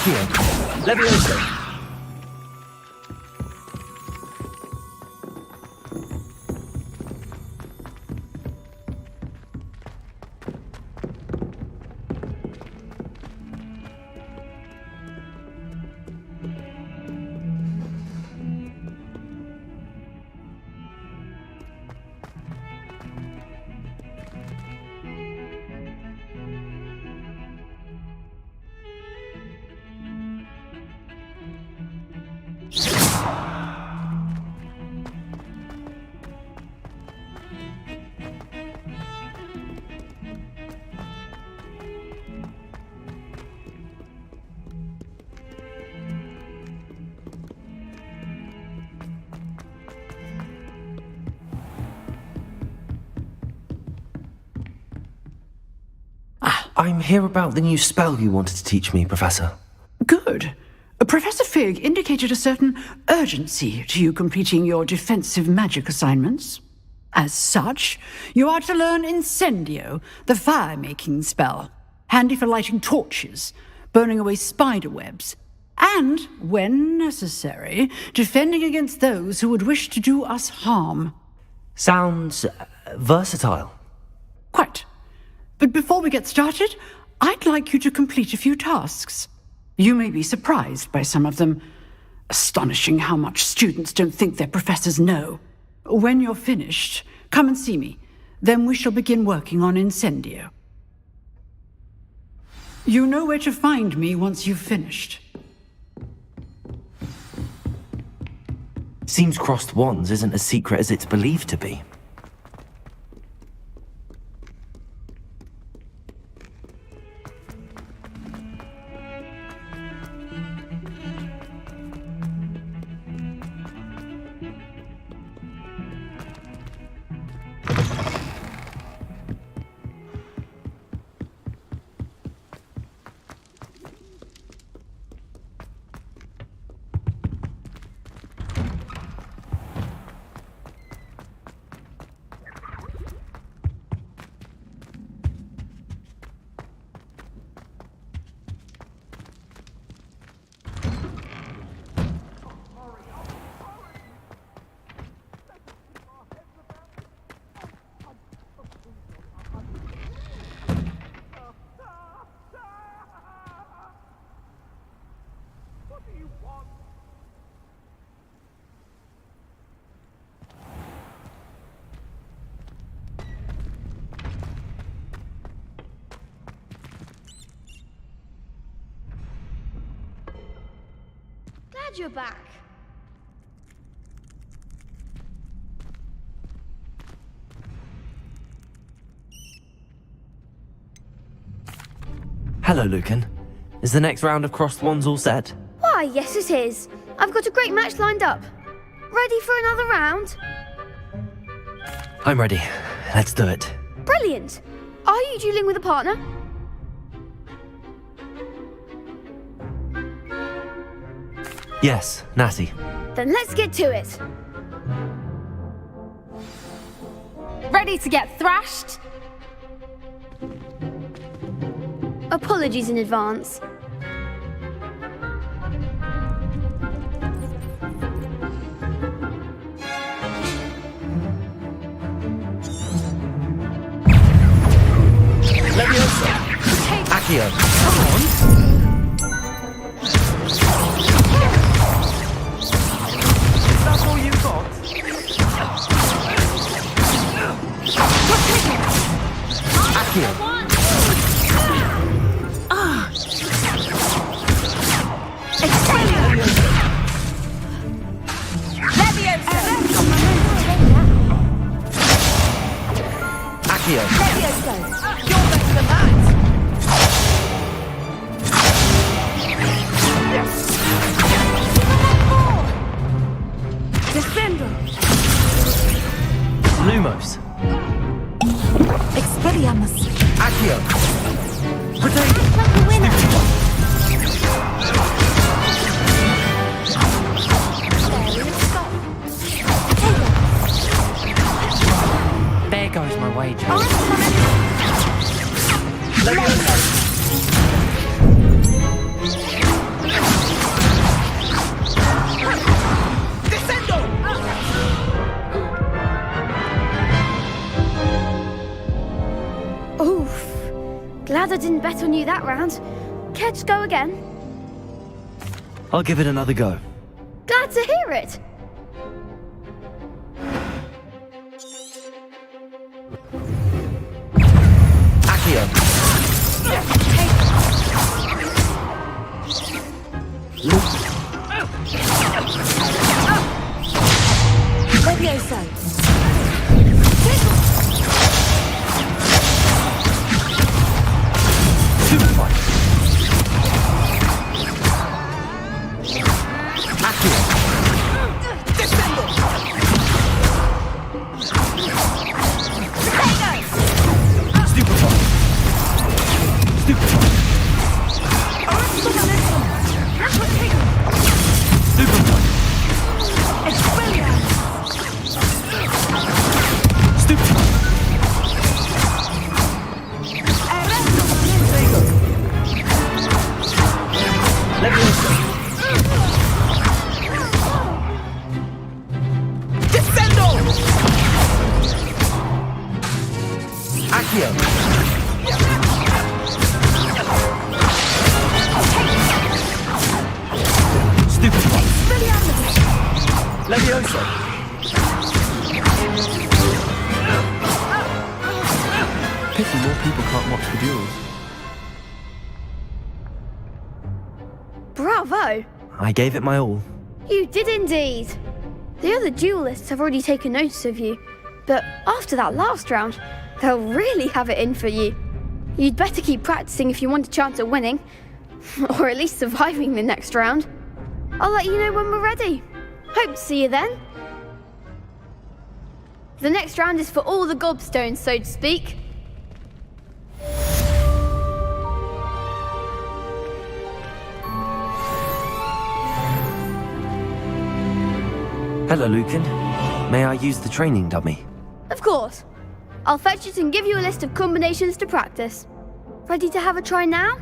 Accio. Levioso. I'm here about the new spell you wanted to teach me, Professor. Good. Professor Fig indicated a certain urgency to you completing your defensive magic assignments. As such, you are to learn Incendio, the fire-making spell, handy for lighting torches, burning away spider webs, and, when necessary, defending against those who would wish to do us harm. Sounds versatile. Quite. But before we get started, I'd like you to complete a few tasks. You may be surprised by some of them. Astonishing how much students don't think their professors know. When you're finished, come and see me. Then we shall begin working on Incendio. You know where to find me once you've finished. Seems crossed wands isn't as secret as it's believed to be. Glad you're back. Hello, Lucan. Is the next round of crossed wands all set? Why, yes it is. I've got a great match lined up. Ready for another round? I'm ready. Let's do it. Brilliant. Are you dueling with a partner? Yes, Natty. Then let's get to it. Ready to get thrashed? Apologies in advance. Leviosa. Accio. Is that all you got? Accio. Accio. You're better than that! Defender! Lumos. Expelliarmus! Accio. Like a winner! There goes my wager. Leviosa. Descendo. Oof. Glad I didn't bet on you that round. Care to go again? I'll give it another go. Glad to hear it. Accio. Leviosa! Super fight. Accio. Descendo. Super fight. Super fight. Super fight. Stupid. Leviosa. Descendo. Accio. Stupid fight. Leviosa. Pity more people can't watch the duels. Bravo. I gave it my all. You did indeed. The other duelists have already taken notice of you, but after that last round, they'll really have it in for you. You'd better keep practicing if you want a chance at winning, or at least surviving the next round. I'll let you know when we're ready. Hope to see you then. The next round is for all the gobstones, so to speak. Hello, Lucan. May I use the training dummy? Of course. I'll fetch it and give you a list of combinations to practice. Ready to have a try now?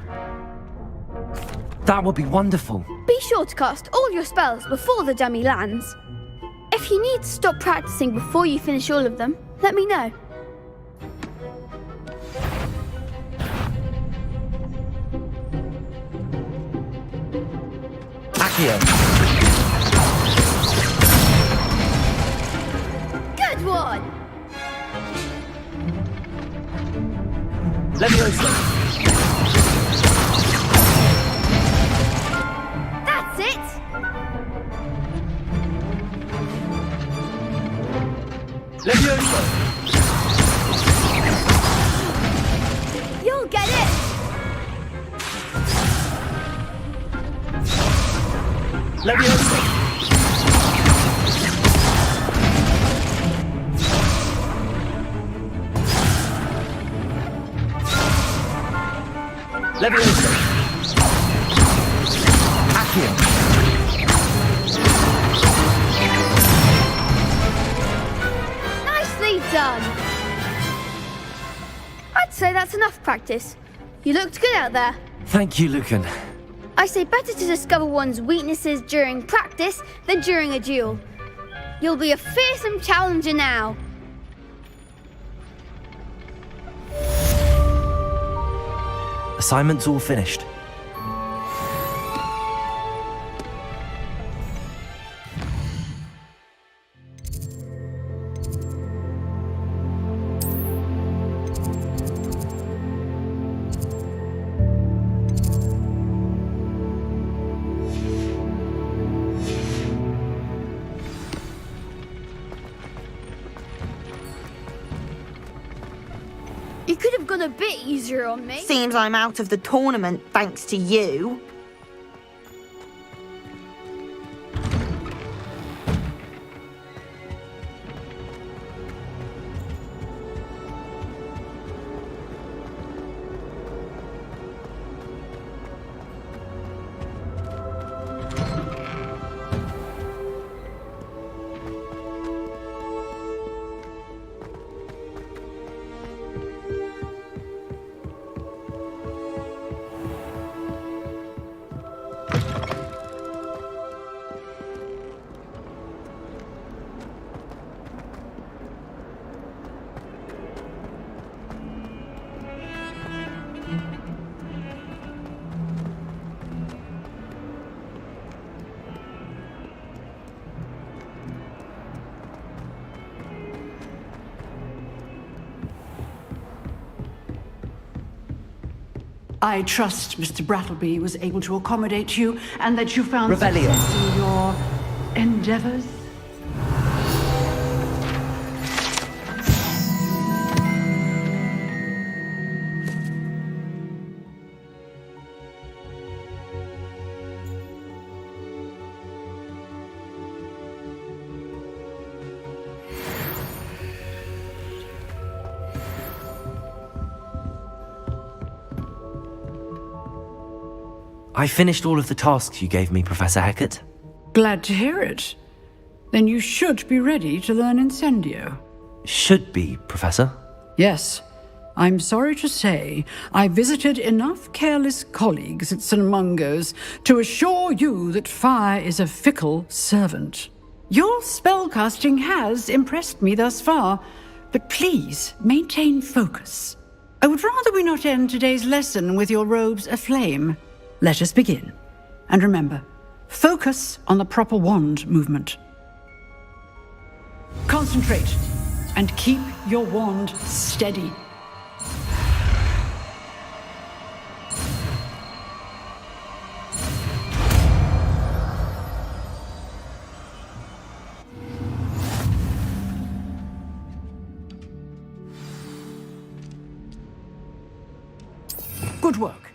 That would be wonderful. Be sure to cast all your spells before the dummy lands. If you need to stop practicing before you finish all of them, let me know. Accio. Good one! Leviosa. That's it! Leviosa. You'll get it! Leviosa! Leviosa! Accio! Nicely done! I'd say that's enough practice. You looked good out there. Thank you, Lucan. I say better to discover one's weaknesses during practice than during a duel. You'll be a fearsome challenger now. Assignment's all finished. You could have gone a bit easier on me. Seems I'm out of the tournament thanks to you. I trust Mr. Brattleby was able to accommodate you and that you found Rebellion. success in your endeavors. I finished all of the tasks you gave me, Professor Hecat. Glad to hear it. Then you should be ready to learn Incendio. Should be, Professor. Yes. I'm sorry to say I visited enough careless colleagues at St. Mungo's to assure you that fire is a fickle servant. Your spellcasting has impressed me thus far, but please maintain focus. I would rather we not end today's lesson with your robes aflame. Let us begin. And remember, focus on the proper wand movement. Concentrate and keep your wand steady. Good work.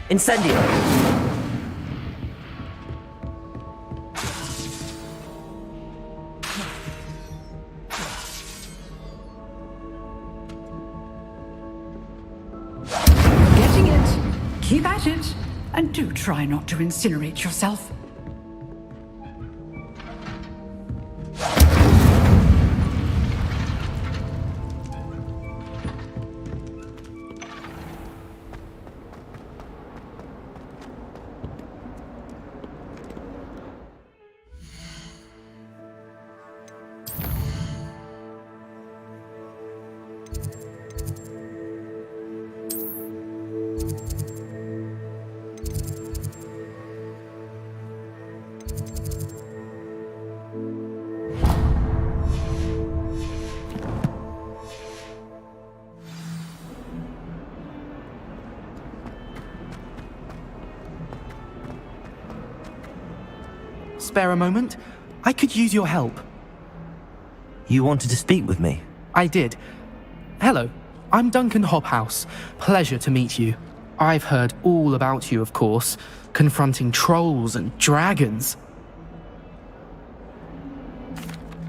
Incendio! Getting it. Keep at it. And do try not to incinerate yourself. spare a moment? I could use your help. You wanted to speak with me? I did. Hello, I'm Duncan Hobhouse. Pleasure to meet you. I've heard all about you, of course, confronting trolls and dragons.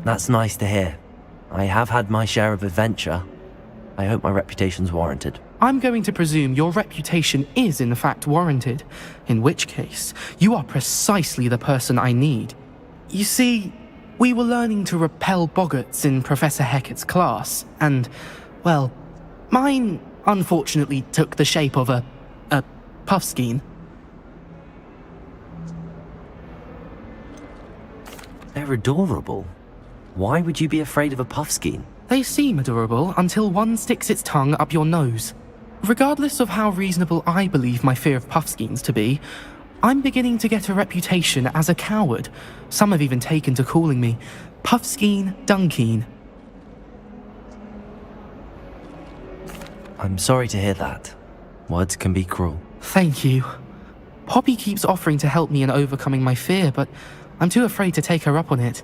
That's nice to hear. I have had my share of adventure. I hope my reputation's warranted. I'm going to presume your reputation is in fact warranted, in which case, you are precisely the person I need. You see, we were learning to repel boggarts in Professor Hecat's class, and, well, mine unfortunately took the shape of a puffskein. They're adorable. Why would you be afraid of a puffskein? They seem adorable until one sticks its tongue up your nose. Regardless of how reasonable I believe my fear of puffskeins to be, I'm beginning to get a reputation as a coward. Some have even taken to calling me Puffskein Dunkeen. I'm sorry to hear that. Words can be cruel. Thank you. Poppy keeps offering to help me in overcoming my fear, but I'm too afraid to take her up on it.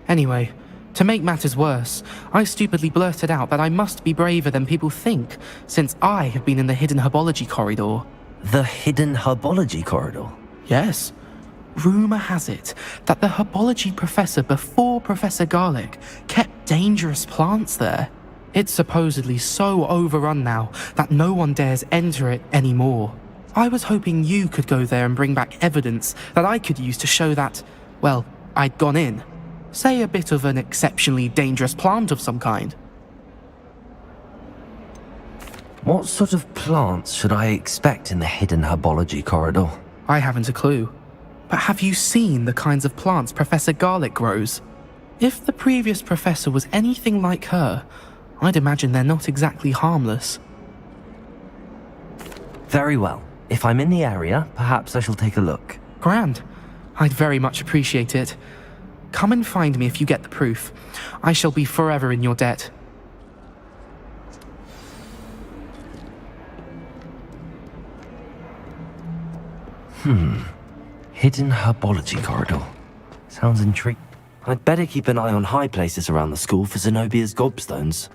Anyway, to make matters worse, I stupidly blurted out that I must be braver than people think, since I have been in the hidden herbology corridor. The hidden herbology corridor? Yes. Rumour has it that the herbology professor before Professor Garlic kept dangerous plants there. It's supposedly so overrun now that no one dares enter it anymore. I was hoping you could go there and bring back evidence that I could use to show that, well, I'd gone in. Say a bit of an exceptionally dangerous plant of some kind. What sort of plants should I expect in the hidden herbology corridor? I haven't a clue. But have you seen the kinds of plants Professor Garlic grows? If the previous professor was anything like her, I'd imagine they're not exactly harmless. Very well. If I'm in the area, perhaps I shall take a look. Grand. I'd very much appreciate it. Come and find me if you get the proof. I shall be forever in your debt. Hidden herbology corridor. Sounds intriguing. I'd better keep an eye on high places around the school for Zenobia's gobstones.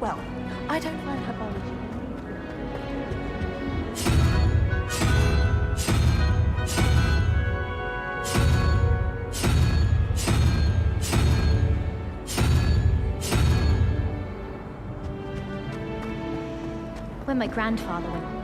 Well, I don't find herbology. When my grandfather went.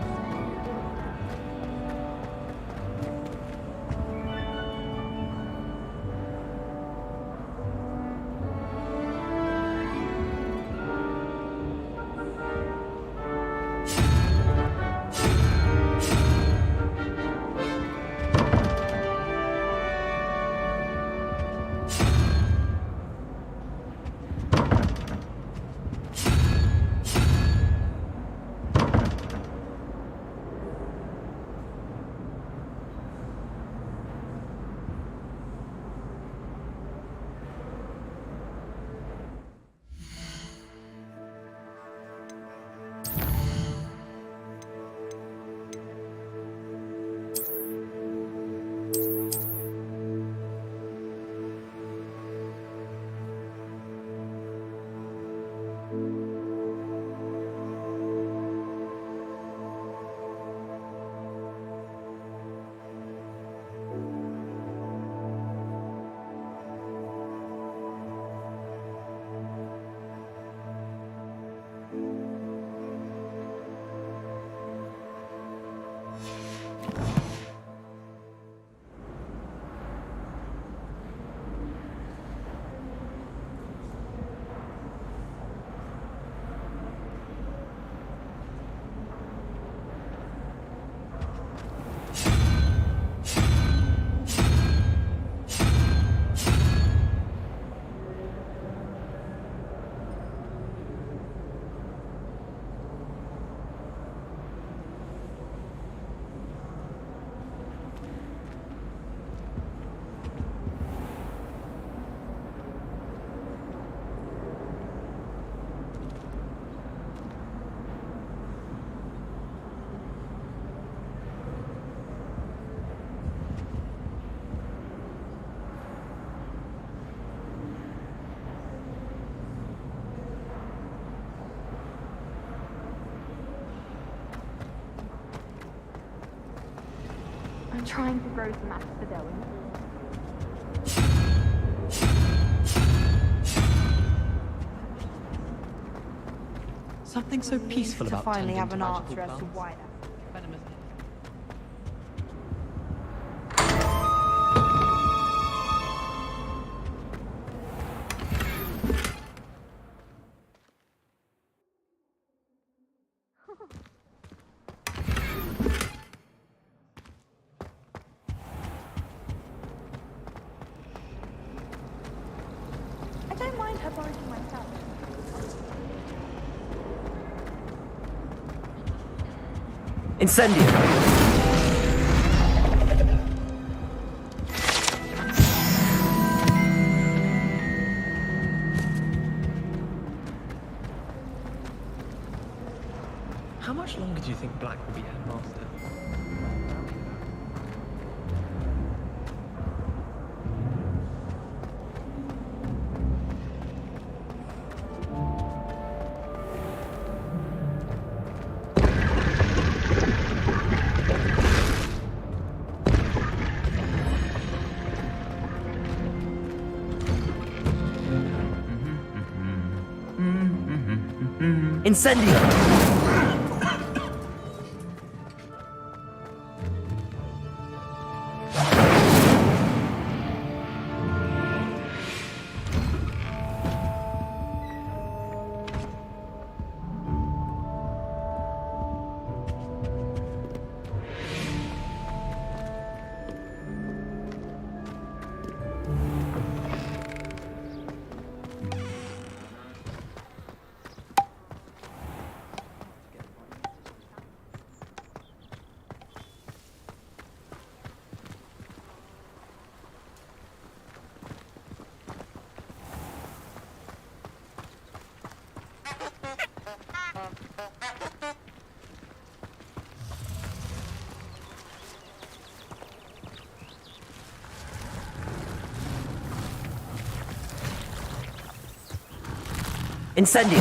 I'm trying to grow some asphodel. Something so peaceful To about finally tending have to an magical answer as to plants. why that. Venom, isn't it? I don't mind her barging myself. Incendio! How much longer do you think Black will be headmaster? Incendio! Incendio!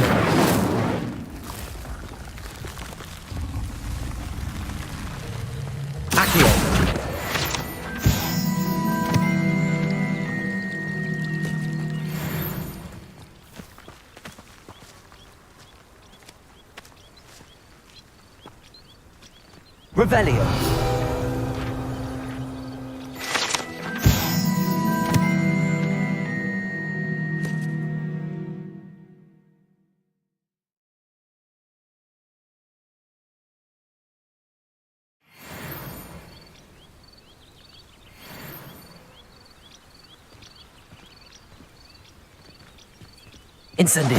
Accio! Revelio! Incendio!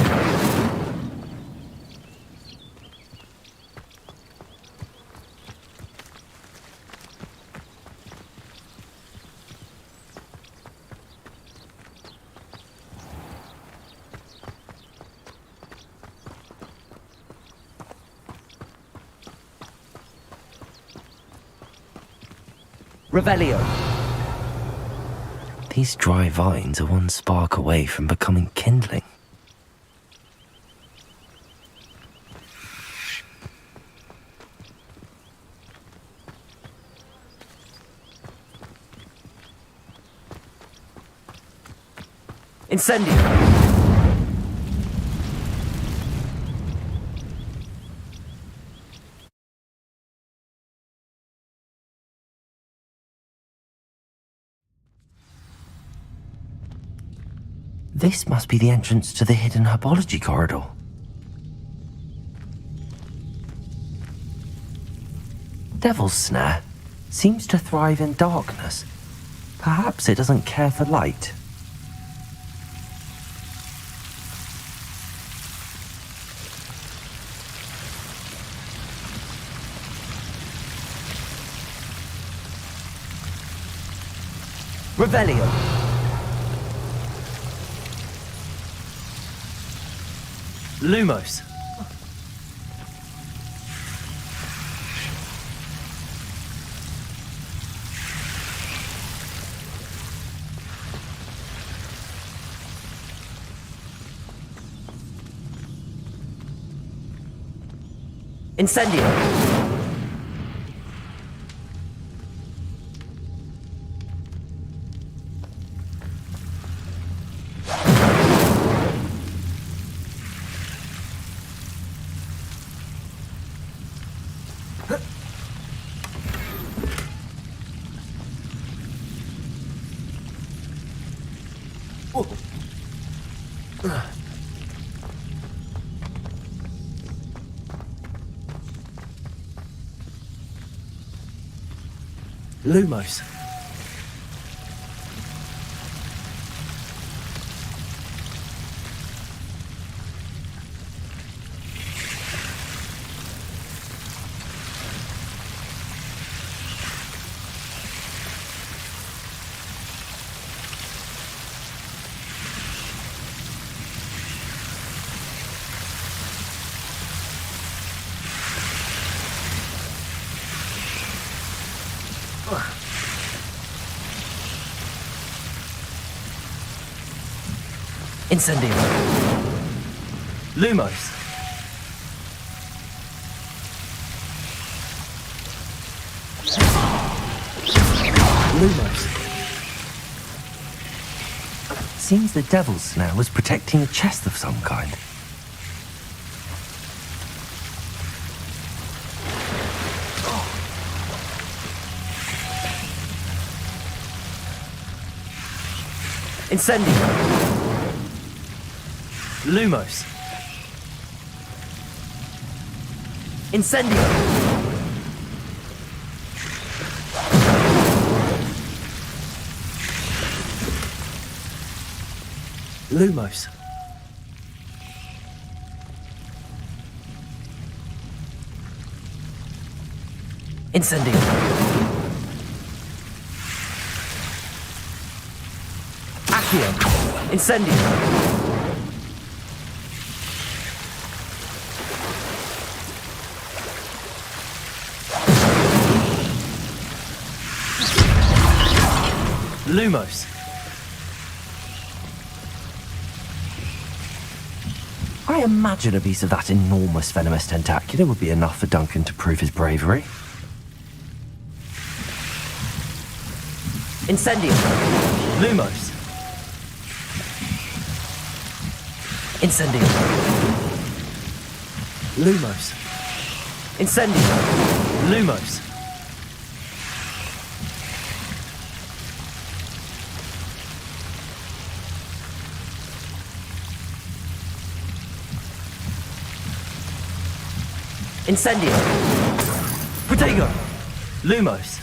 Revelio! These dry vines are one spark away from becoming kindling. Incendio! This must be the entrance to the hidden herbology corridor. Devil's Snare seems to thrive in darkness. Perhaps it doesn't care for light. Revelio. Lumos. Incendio. Lumos. Incendio. Lumos. Lumos. Seems the Devil's Snare was protecting a chest of some kind. Incendio. Lumos. Incendio. Lumos. Incendio. Accio. Incendio. Lumos. I imagine a piece of that enormous venomous tentacular would be enough for Duncan to prove his bravery. Incendio. Lumos. Incendio. Lumos. Incendio. Lumos. Incendio. Protego. Lumos.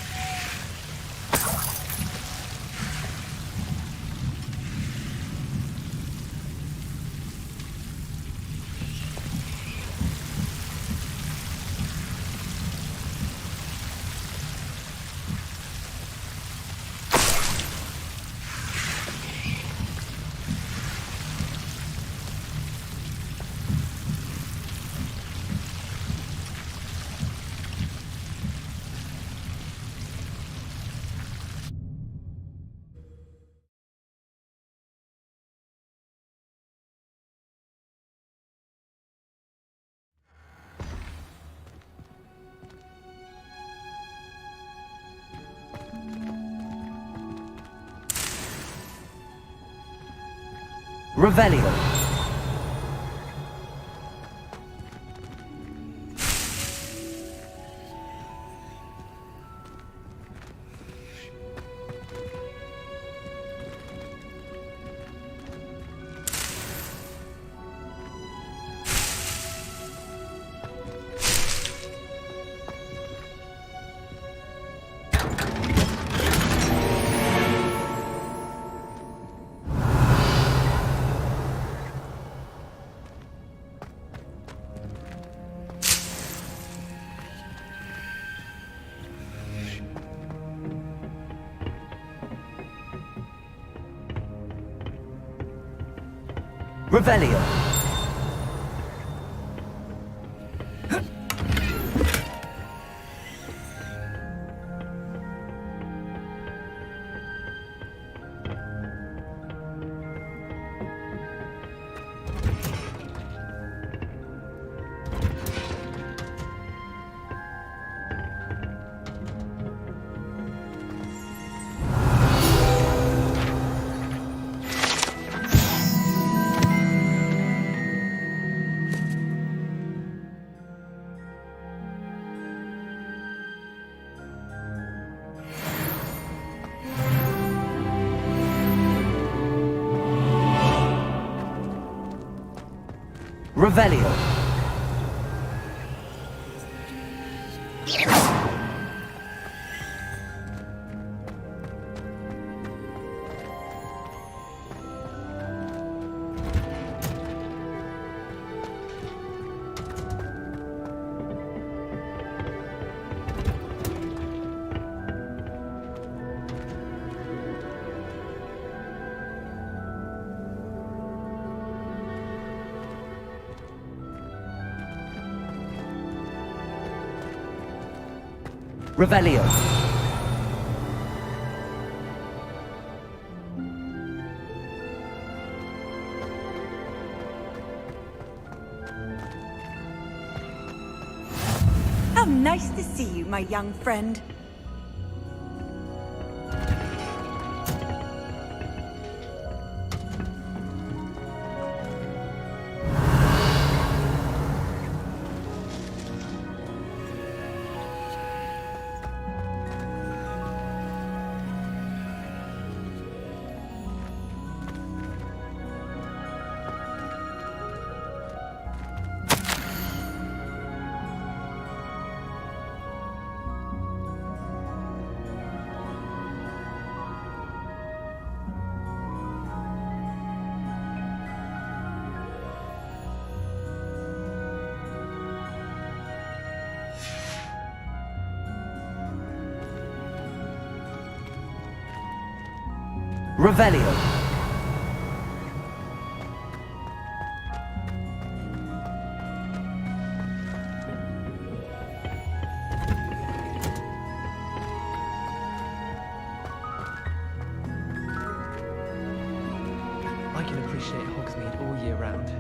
Revelio. Revelio. Revelio. Revelio. How nice to see you, my young friend. Revelio. I can appreciate Hogsmeade all year round.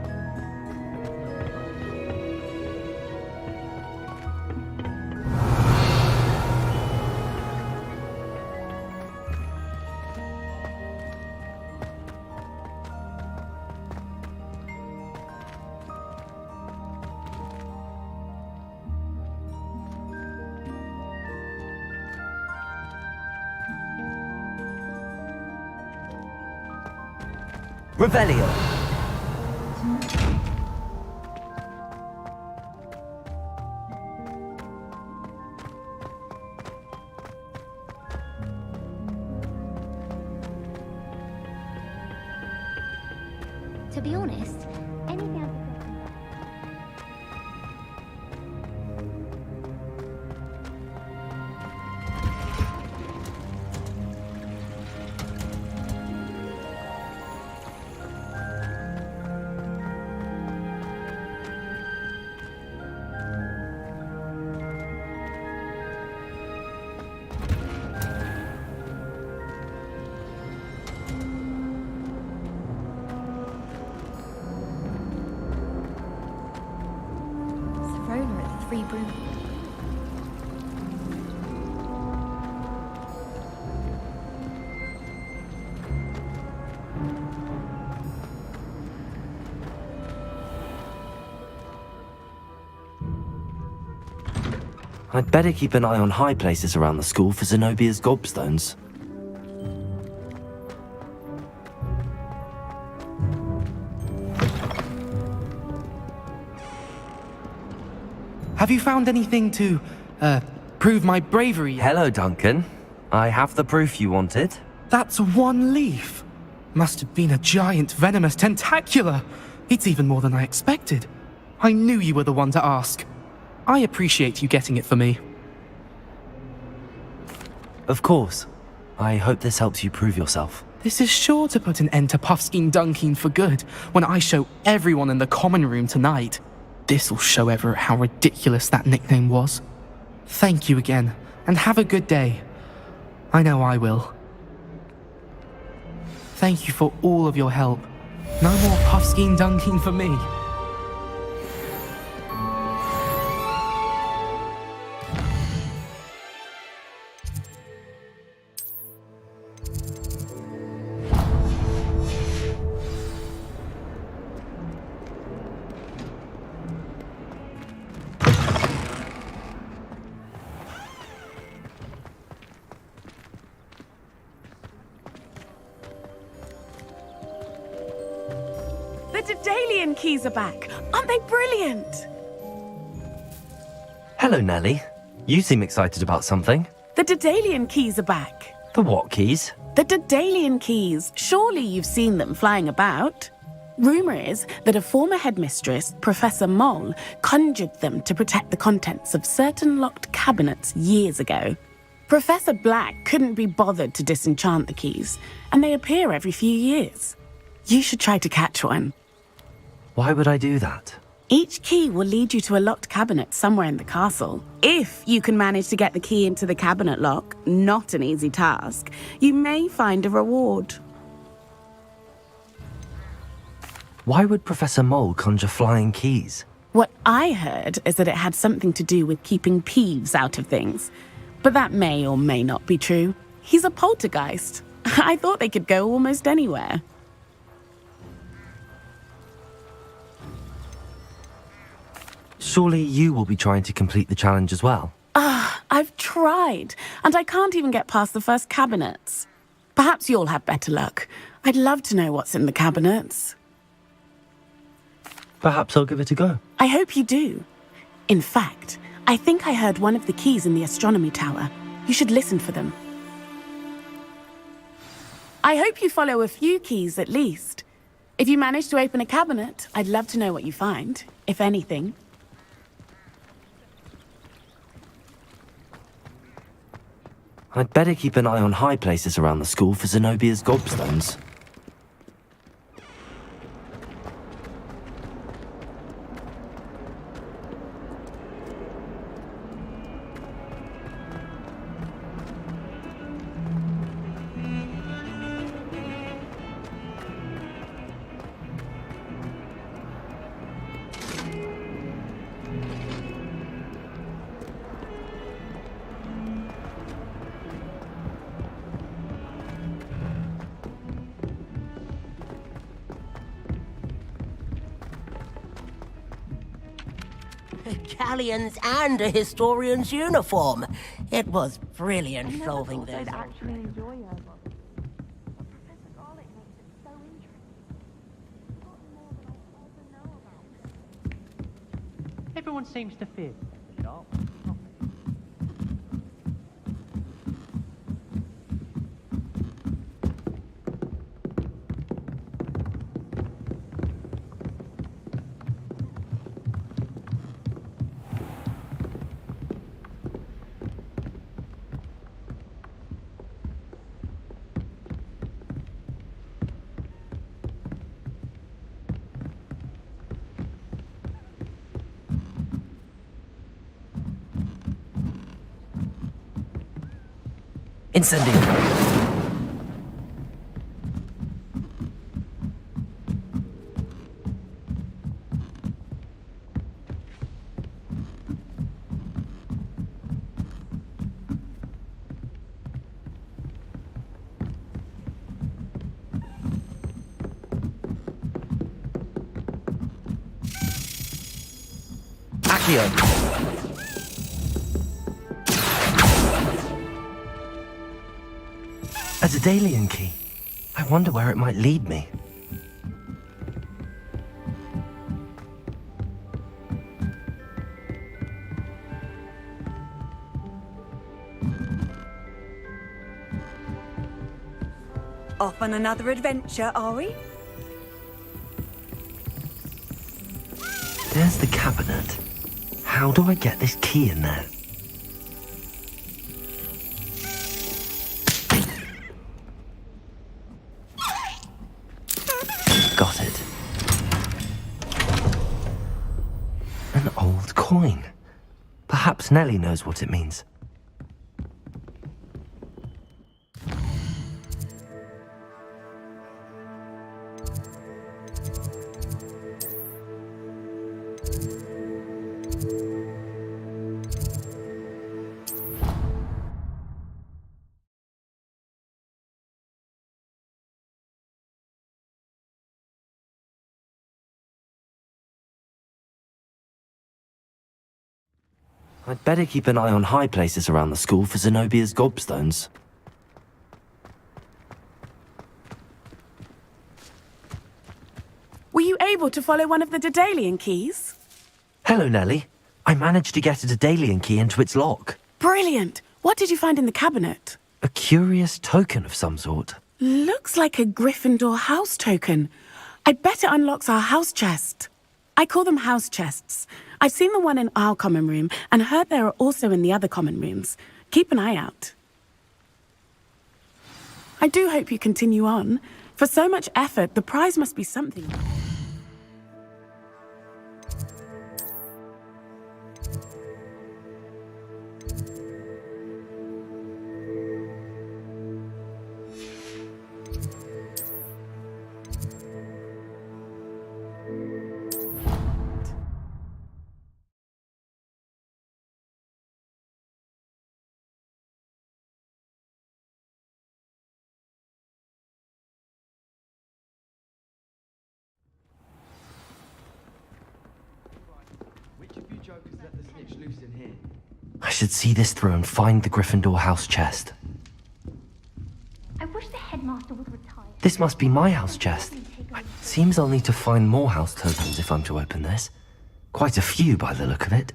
Revelio. To be honest, anything else. Free broom. I'd better keep an eye on high places around the school for Zenobia's gobstones. Have you found anything to, prove my bravery yet? Hello, Duncan. I have the proof you wanted. That's one leaf. Must have been a giant venomous tentacula. It's even more than I expected. I knew you were the one to ask. I appreciate you getting it for me. Of course. I hope this helps you prove yourself. This is sure to put an end to Puffskein Dunking for good when I show everyone in the common room tonight. This'll show Everett how ridiculous that nickname was. Thank you again, and have a good day. I know I will. Thank you for all of your help. No more Puffskein Dunking for me. The Daedalian keys are back. Aren't they brilliant? Hello, Nellie. You seem excited about something. The Daedalian keys are back. The what keys? The Daedalian keys. Surely you've seen them flying about. Rumour is that a former headmistress, Professor Moll, conjured them to protect the contents of certain locked cabinets years ago. Professor Black couldn't be bothered to disenchant the keys, and they appear every few years. You should try to catch one. Why would I do that? Each key will lead you to a locked cabinet somewhere in the castle. If you can manage to get the key into the cabinet lock, not an easy task, you may find a reward. Why would Professor Mole conjure flying keys? What I heard is that it had something to do with keeping Peeves out of things. But that may or may not be true. He's a poltergeist. I thought they could go almost anywhere. Surely you will be trying to complete the challenge as well. I've tried, and I can't even get past the first cabinets. Perhaps you'll have better luck. I'd love to know what's in the cabinets. Perhaps I'll give it a go. I hope you do. In fact, I think I heard one of the keys in the astronomy tower. You should listen for them. I hope you follow a few keys at least. If you manage to open a cabinet, I'd love to know what you find, if anything. I'd better keep an eye on high places around the school for Zenobia's gobstones. Galleons and a historian's uniform. It was brilliant solving those. Everyone seems to fear. Sharp. Incendio! Accio! A Daedalian key. I wonder where it might lead me. Off on another adventure, are we? There's the cabinet. How do I get this key in there? Perhaps Nellie knows what it means. I'd better keep an eye on high places around the school for Zenobia's gobstones. Were you able to follow one of the Daedalian keys? Hello, Nellie. I managed to get a Daedalian key into its lock. Brilliant! What did you find in the cabinet? A curious token of some sort. Looks like a Gryffindor house token. I'd bet it unlocks our house chest. I call them house chests. I've seen the one in our common room and heard there are also in the other common rooms. Keep an eye out. I do hope you continue on. For so much effort, the prize must be something. I should see this through and find the Gryffindor house chest. I wish the headmaster would retire. This must be my house chest. Seems I'll need to find more house tokens if I'm to open this. Quite a few by the look of it.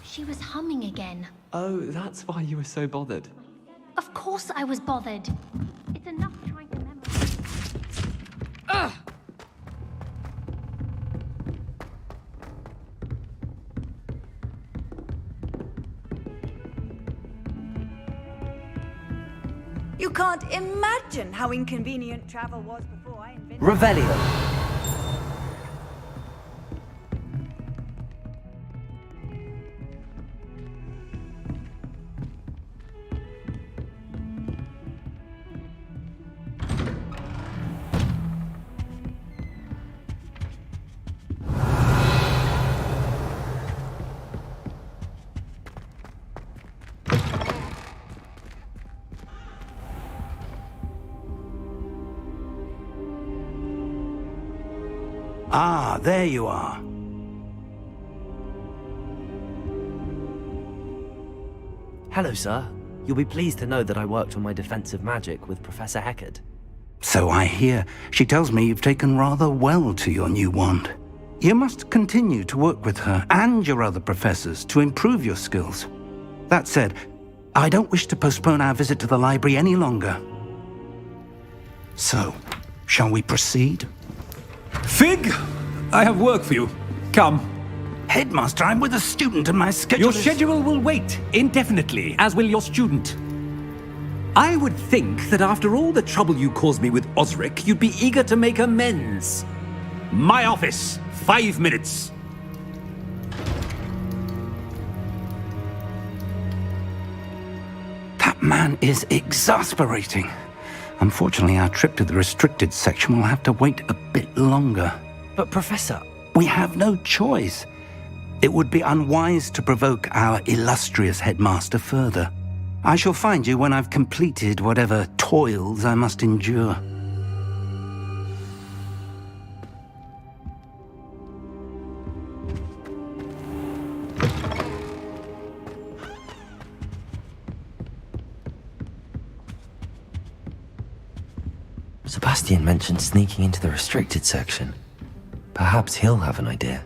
She was humming again. Oh, that's why you were so bothered. Of course I was bothered. It's enough trying to memorize. Ugh! You can't imagine how inconvenient travel was before I invented... Revelio. Ah, there you are. Hello, sir. You'll be pleased to know that I worked on my defensive magic with Professor Heckard. So I hear. She tells me you've taken rather well to your new wand. You must continue to work with her and your other professors to improve your skills. That said, I don't wish to postpone our visit to the library any longer. So, shall we proceed? Fig, I have work for you. Come. Headmaster, I'm with a student and my schedule Your schedule will wait indefinitely, as will your student. I would think that after all the trouble you caused me with Osric, you'd be eager to make amends. My office, 5 minutes. That man is exasperating. Unfortunately, our trip to the restricted section will have to wait a bit longer. But Professor... We have no choice. It would be unwise to provoke our illustrious headmaster further. I shall find you when I've completed whatever toils I must endure. Sebastian mentioned sneaking into the restricted section. Perhaps he'll have an idea.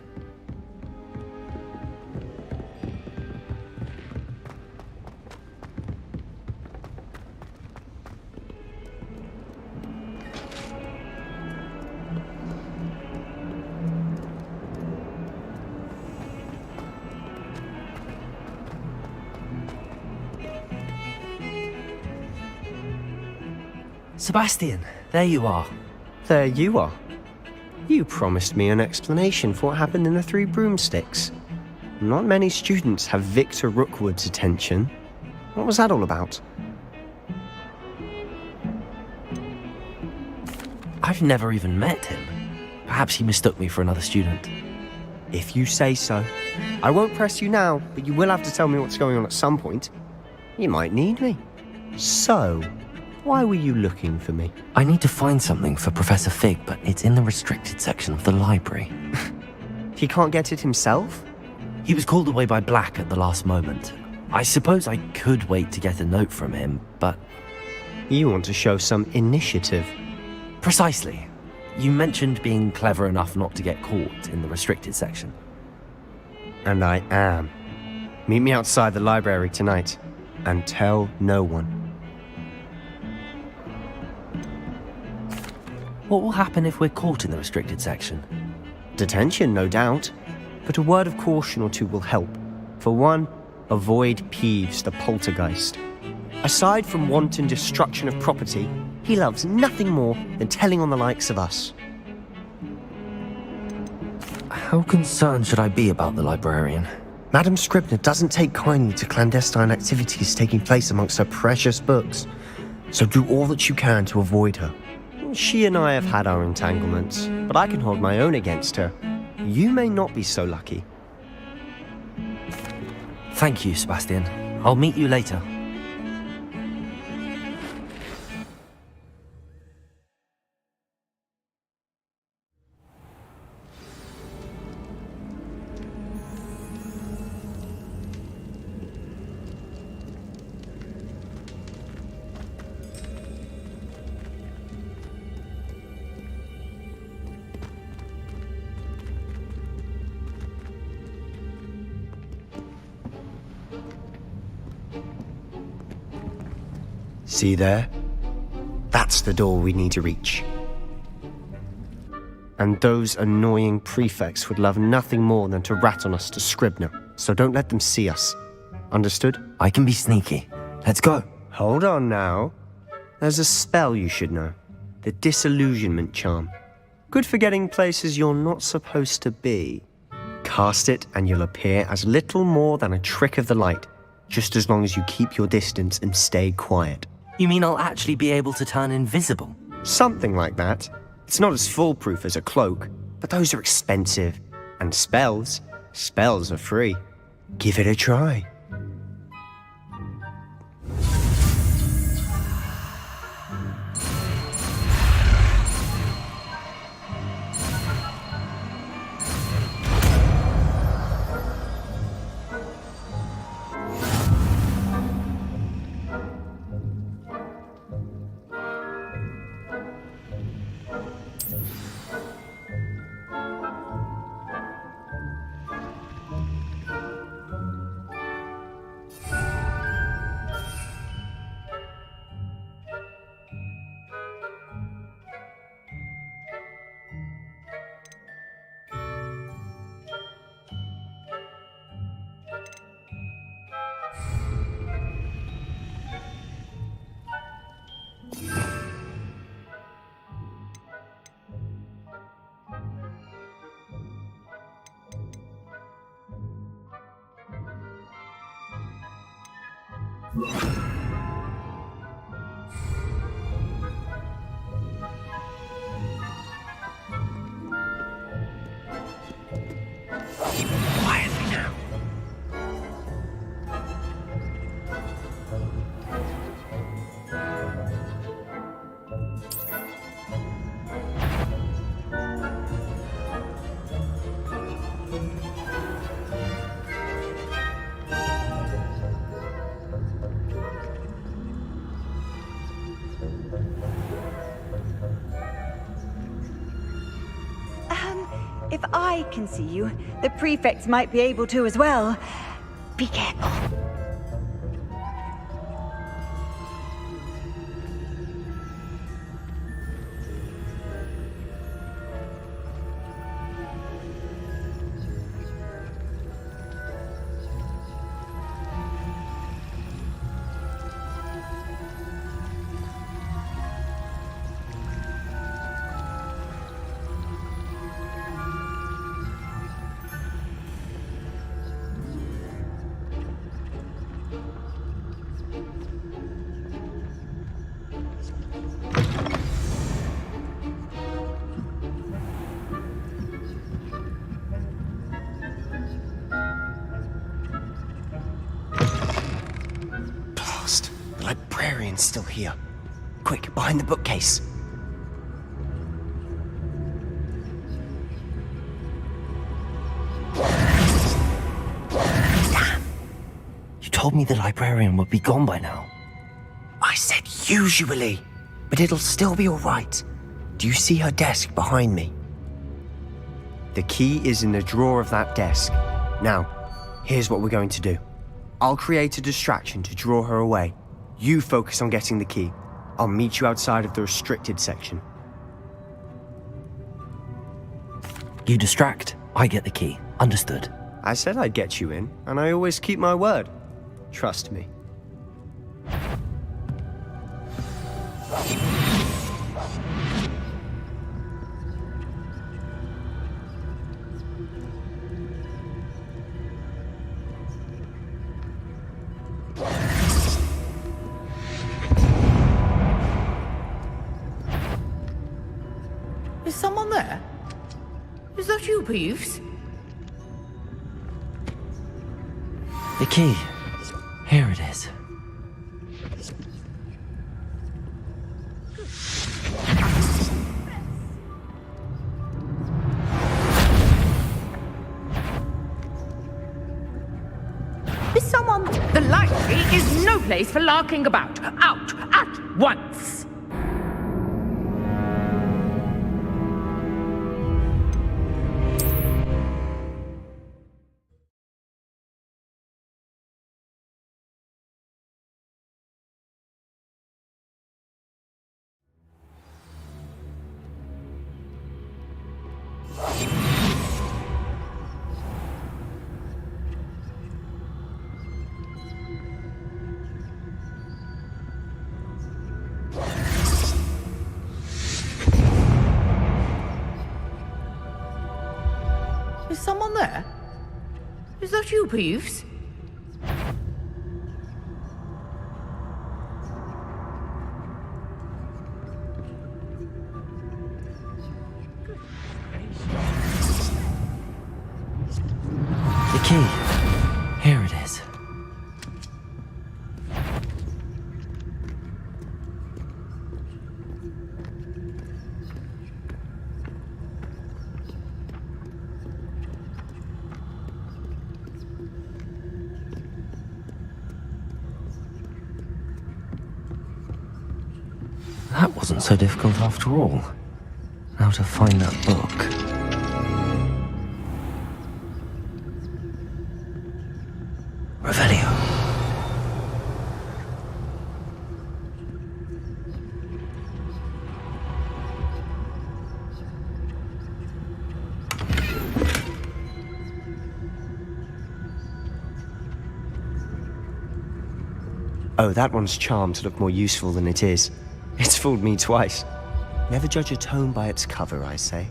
Sebastian, there you are. There you are. You promised me an explanation for what happened in the Three Broomsticks. Not many students have Victor Rookwood's attention. What was that all about? I've never even met him. Perhaps he mistook me for another student. If you say so. I won't press you now, but you will have to tell me what's going on at some point. You might need me. So, why were you looking for me? I need to find something for Professor Fig, but it's in the restricted section of the library. He can't get it himself? He was called away by Black at the last moment. I suppose I could wait to get a note from him, but... You want to show some initiative. Precisely. You mentioned being clever enough not to get caught in the restricted section. And I am. Meet me outside the library tonight, and tell no one. What will happen if we're caught in the restricted section? Detention, no doubt. But a word of caution or two will help. For one, avoid Peeves, the poltergeist. Aside from wanton destruction of property, he loves nothing more than telling on the likes of us. How concerned should I be about the librarian? Madam Scribner doesn't take kindly to clandestine activities taking place amongst her precious books. So do all that you can to avoid her. She and I have had our entanglements, but I can hold my own against her. You may not be so lucky. Thank you, Sebastian. I'll meet you later. See there? That's the door we need to reach. And those annoying prefects would love nothing more than to rat on us to Scribner, so don't let them see us. Understood? I can be sneaky. Let's go. Hold on now. There's a spell you should know. The Disillusionment Charm. Good for getting places you're not supposed to be. Cast it and you'll appear as little more than a trick of the light, just as long as you keep your distance and stay quiet. You mean I'll actually be able to turn invisible? Something like that. It's not as foolproof as a cloak, but those are expensive. And spells are free. Give it a try. Quietly now. I can see you, the prefects might be able to as well. Be careful. The librarian's still here. Quick, behind the bookcase. Damn! You told me the librarian would be gone by now. I said usually, but it'll still be all right. Do you see her desk behind me? The key is in the drawer of that desk. Now, here's what we're going to do. I'll create a distraction to draw her away. You focus on getting the key. I'll meet you outside of the restricted section. You distract, I get the key. Understood. I said I'd get you in, and I always keep my word. Trust me. Is someone there? Is that you, Peeves? The key. Here it is. Is someone... The library is no place for larking about. Out at once! Is someone there? Is that you, Peeves? The key. Here it is. That wasn't so difficult after all. Now to find that book. Revelio. Oh, that one's charmed to look more useful than it is. It's fooled me twice. Never judge a tome by its cover, I say.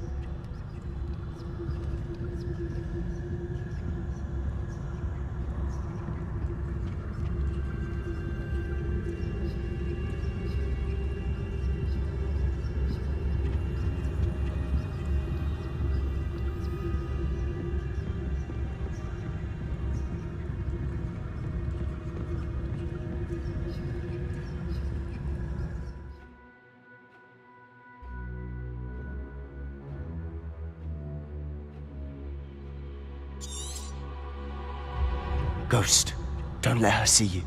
Ghost, don't let her see you.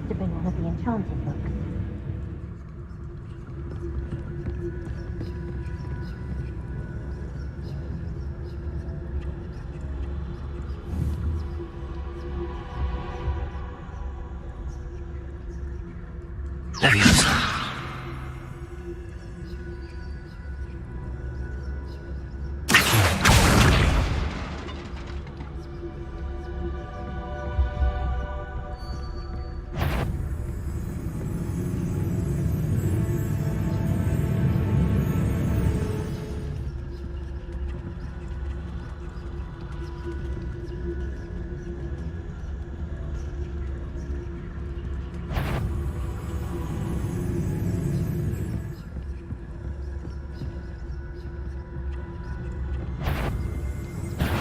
to bring one of the enchanted books. Leviosa.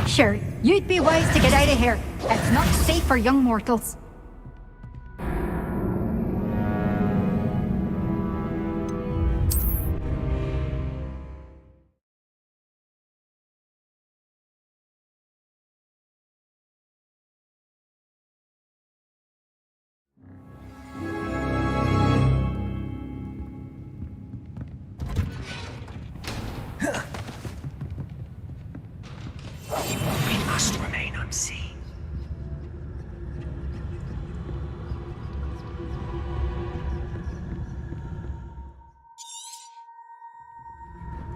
Sure, you'd be wise to get out of here. It's not safe for young mortals. We must remain unseen.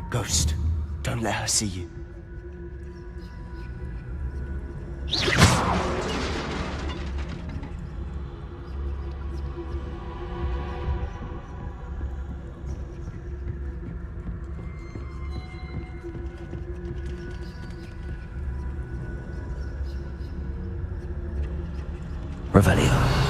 Ghost, don't let her see you. Revelio.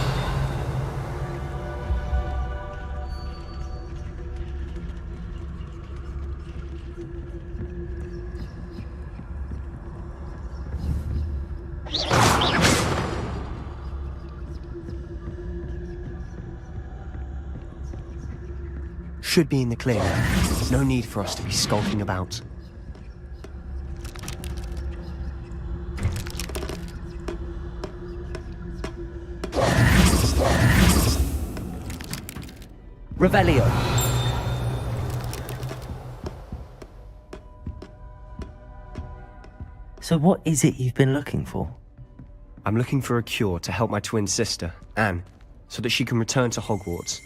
Should be in the clear now. No need for us to be skulking about. Revelio. So what is it you've been looking for? I'm looking for a cure to help my twin sister, Anne, so that she can return to Hogwarts.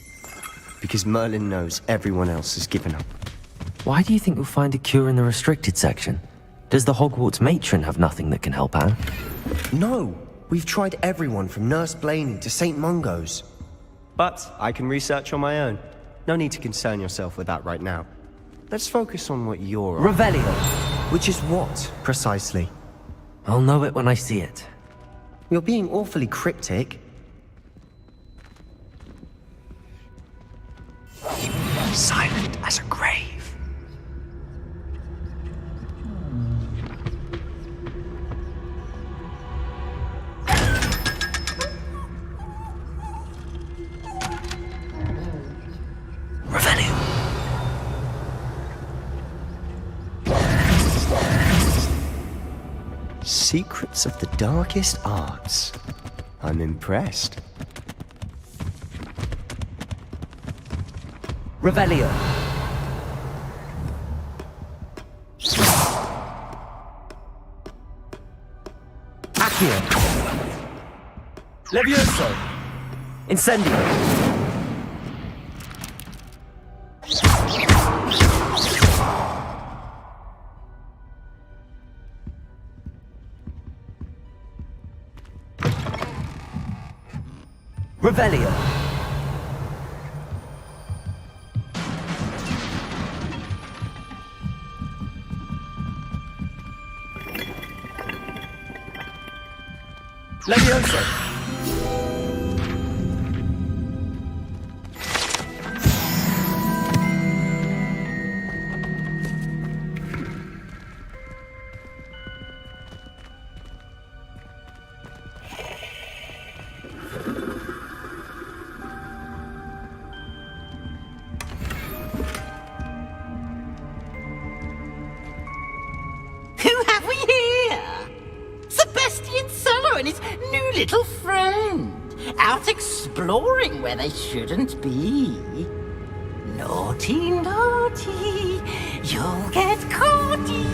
Because Merlin knows everyone else has given up. Why do you think you'll find a cure in the restricted section? Does the Hogwarts matron have nothing that can help Anne? No! We've tried everyone from Nurse Blaney to St. Mungo's. But I can research on my own. No need to concern yourself with that right now. Let's focus on what you're on. Revelio! Which is what, precisely? I'll know it when I see it. You're being awfully cryptic. Silent as a grave. Revelio. Secrets of the darkest arts. I'm impressed. Revelio. Accio. Levioso. Incendio. Revelio. Levioso. Who have we here? Sebastian Cello and his new little friend. out exploring where they shouldn't be. Naughty, naughty, you'll get caughty.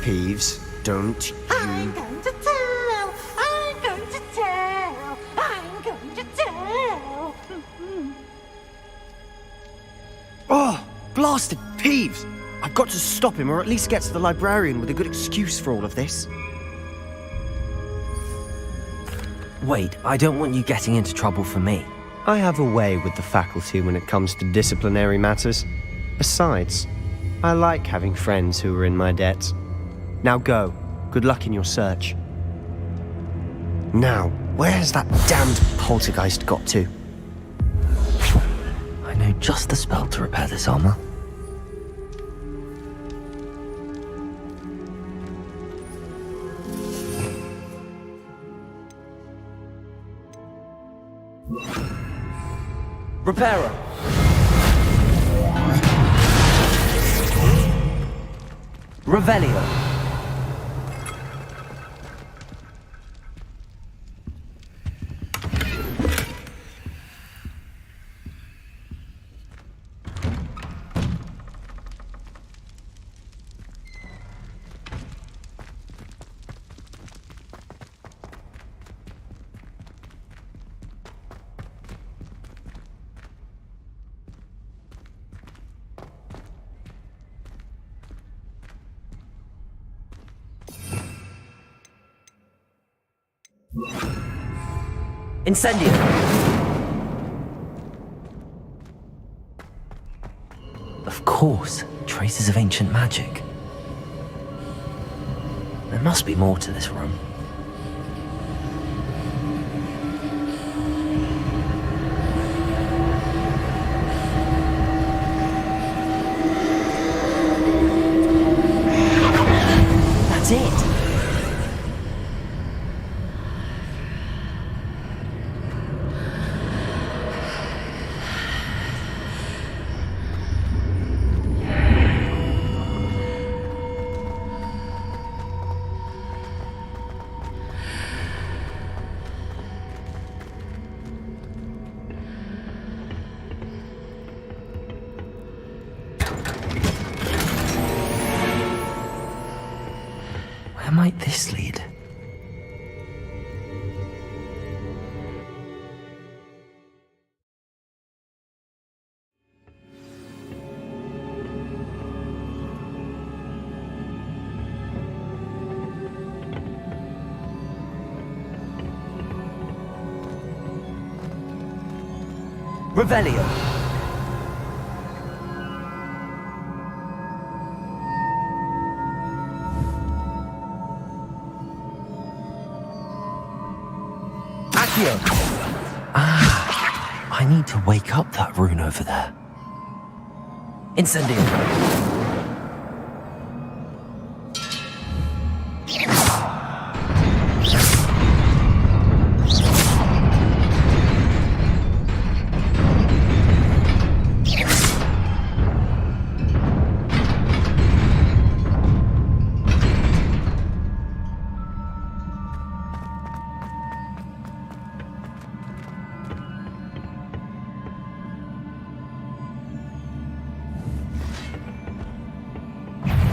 Peeves, don't you... I'm going to tell, I'm going to tell, I'm going to tell. Oh, blasted Peeves! I've got to stop him, or at least get to the librarian with a good excuse for all of this. Wait, I don't want you getting into trouble for me. I have a way with the faculty when it comes to disciplinary matters. Besides, I like having friends who are in my debt. Now go. Good luck in your search. Now, where's that damned poltergeist got to? I know just the spell to repair this armor. Repairer! Revelio! Incendio! Of course, traces of ancient magic. There must be more to this room. That's it! Where might this lead? Revelio! Ah, I need to wake up that rune over there. Incendio.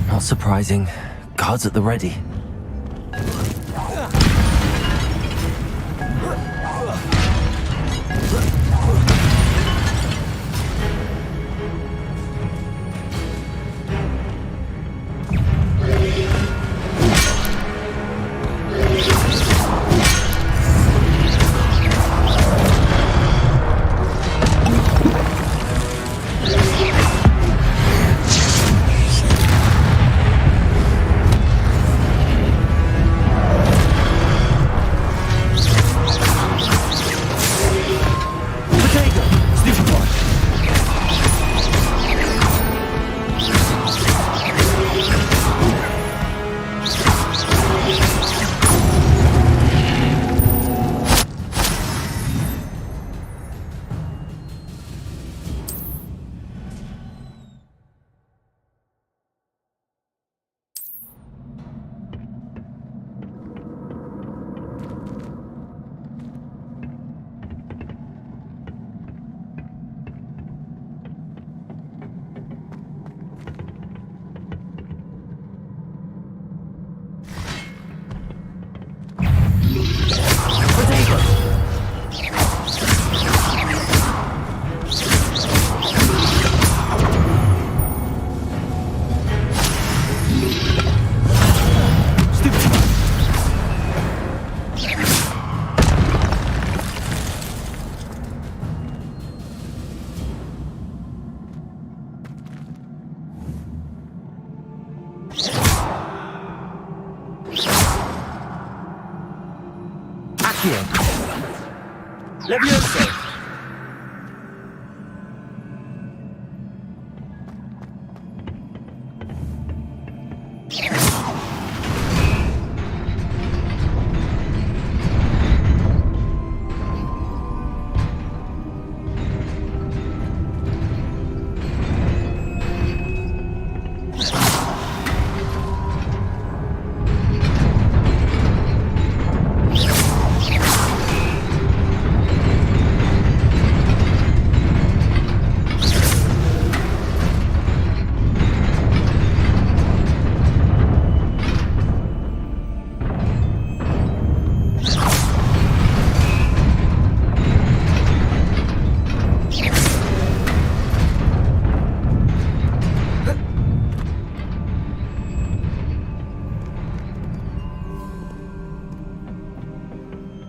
Not surprising. Guards at the ready. Accio. Levioso.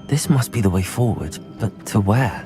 This must be the way forward, but to where?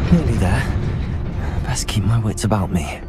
Nearly there. Best keep my wits about me.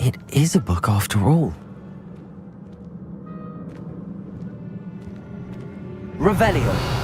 It is a book after all. Revelio.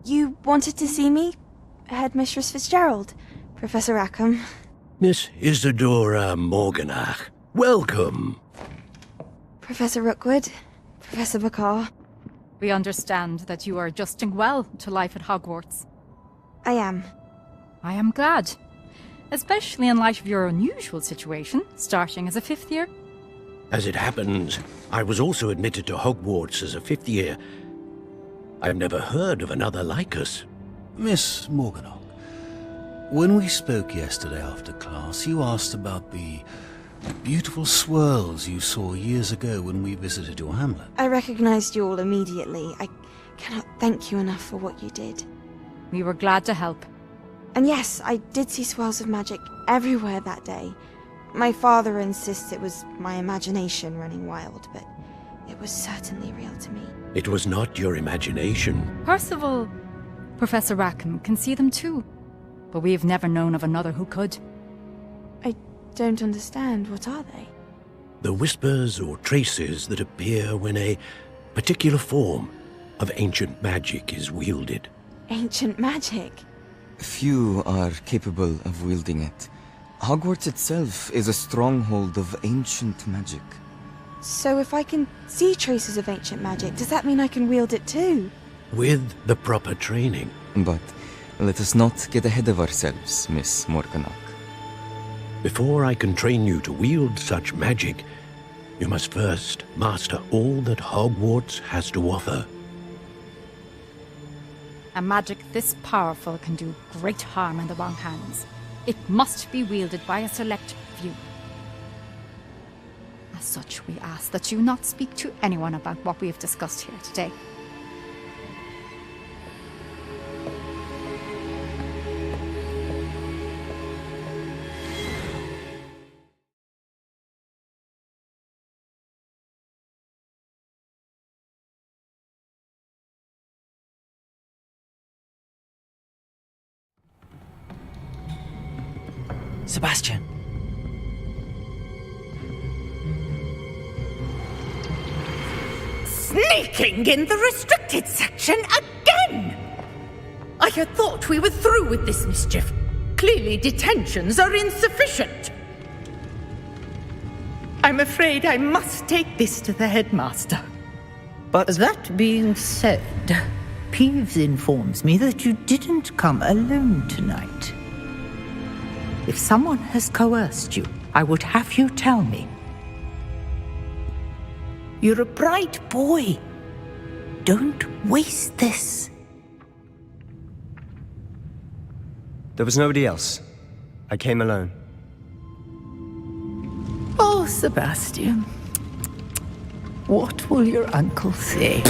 You wanted to see me? Headmistress Fitzgerald, Professor Rackham. Miss Isadora Morganach, welcome. Professor Rookwood, Professor Bakar. We understand that you are adjusting well to life at Hogwarts. I am. I am glad. Especially in light of your unusual situation, starting as a 5th year. As it happens, I was also admitted to Hogwarts as a 5th year. I've never heard of another like us. Miss Morganach, when we spoke yesterday after class, you asked about the beautiful swirls you saw years ago when we visited your hamlet. I recognized you all immediately. I cannot thank you enough for what you did. We were glad to help. And yes, I did see swirls of magic everywhere that day. My father insists it was my imagination running wild, but it was certainly real to me. It was not your imagination. Percival, Professor Rackham can see them too, but we have never known of another who could. I don't understand. What are they? The whispers or traces that appear when a particular form of ancient magic is wielded. Ancient magic? Few are capable of wielding it. Hogwarts itself is a stronghold of ancient magic. So if I can see traces of ancient magic, does that mean I can wield it too? With the proper training. But let us not get ahead of ourselves, Miss Morganach. Before I can train you to wield such magic, you must first master all that Hogwarts has to offer. A magic this powerful can do great harm in the wrong hands. It must be wielded by a select few. As such, we ask that you not speak to anyone about what we have discussed here today. Sebastian. Sneaking in the restricted section again! I had thought we were through with this mischief. Clearly detentions are insufficient. I'm afraid I must take this to the headmaster. But that being said, Peeves informs me that you didn't come alone tonight. If someone has coerced you, I would have you tell me. You're a bright boy. Don't waste this. There was nobody else. I came alone. Oh, Sebastian. What will your uncle say?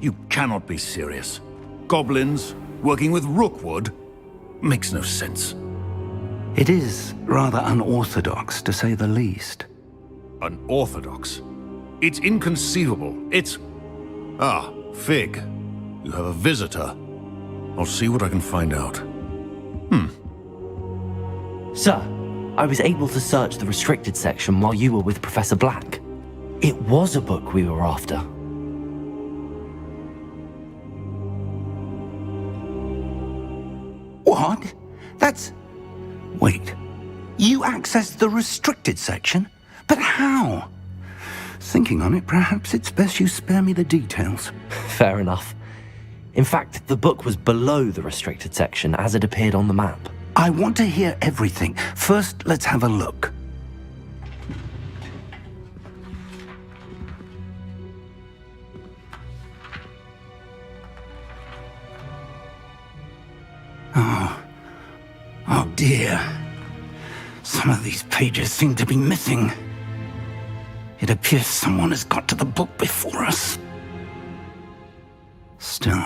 You cannot be serious. Goblins working with Rookwood? Makes no sense. It is rather unorthodox, to say the least. Unorthodox? It's inconceivable. It's... Ah, Fig. You have a visitor. I'll see what I can find out. Sir, I was able to search the restricted section while you were with Professor Black. It was a book we were after. What? That's... Wait. You accessed the restricted section? But how? Thinking on it, perhaps it's best you spare me the details. Fair enough. In fact, the book was below the restricted section as it appeared on the map. I want to hear everything. First, let's have a look. Oh dear. Some of these pages seem to be missing. It appears someone has got to the book before us. Still,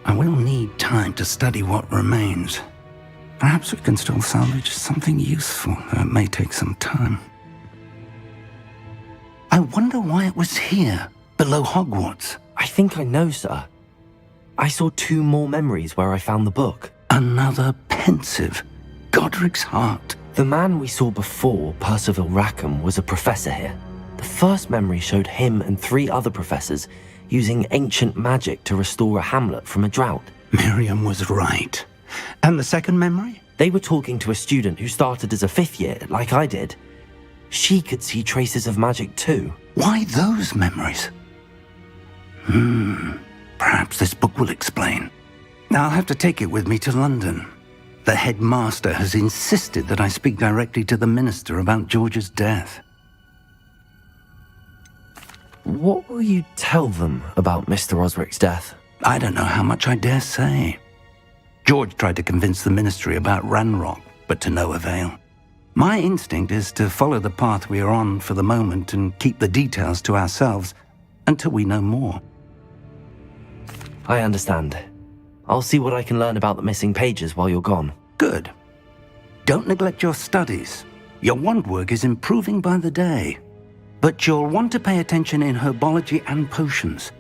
I will need time to study what remains. Perhaps we can still salvage something useful, though it may take some time. I wonder why it was here, below Hogwarts. I think I know, sir. I saw 2 more memories where I found the book. Another pensive. Godric's heart. The man we saw before, Percival Rackham, was a professor here. The first memory showed him and 3 other professors using ancient magic to restore a hamlet from a drought. Miriam was right. And the second memory? They were talking to a student who started as a 5th year, like I did. She could see traces of magic too. Why those memories? Perhaps this book will explain. Now I'll have to take it with me to London. The headmaster has insisted that I speak directly to the minister about George's death. What will you tell them about Mr. Osric's death? I don't know how much I dare say. George tried to convince the ministry about Ranrock, but to no avail. My instinct is to follow the path we are on for the moment and keep the details to ourselves until we know more. I understand. I'll see what I can learn about the missing pages while you're gone. Good. Don't neglect your studies. Your wand work is improving by the day. But you'll want to pay attention in herbology and potions.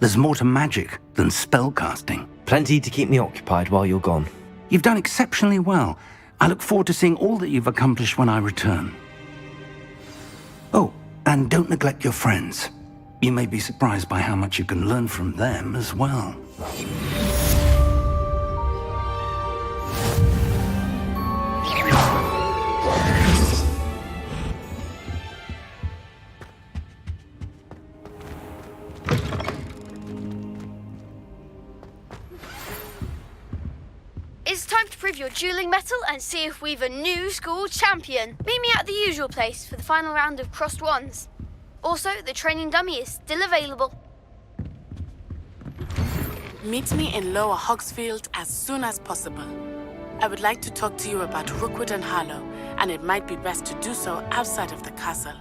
There's more to magic than spellcasting. Plenty to keep me occupied while you're gone. You've done exceptionally well. I look forward to seeing all that you've accomplished when I return. Oh, and don't neglect your friends. You may be surprised by how much you can learn from them as well. It's time to prove your dueling mettle and see if we've a new school champion. Meet me at the usual place for the final round of crossed wands. Also, the training dummy is still available. Meet me in Lower Hogsfield as soon as possible. I would like to talk to you about Rookwood and Harlow, and it might be best to do so outside of the castle.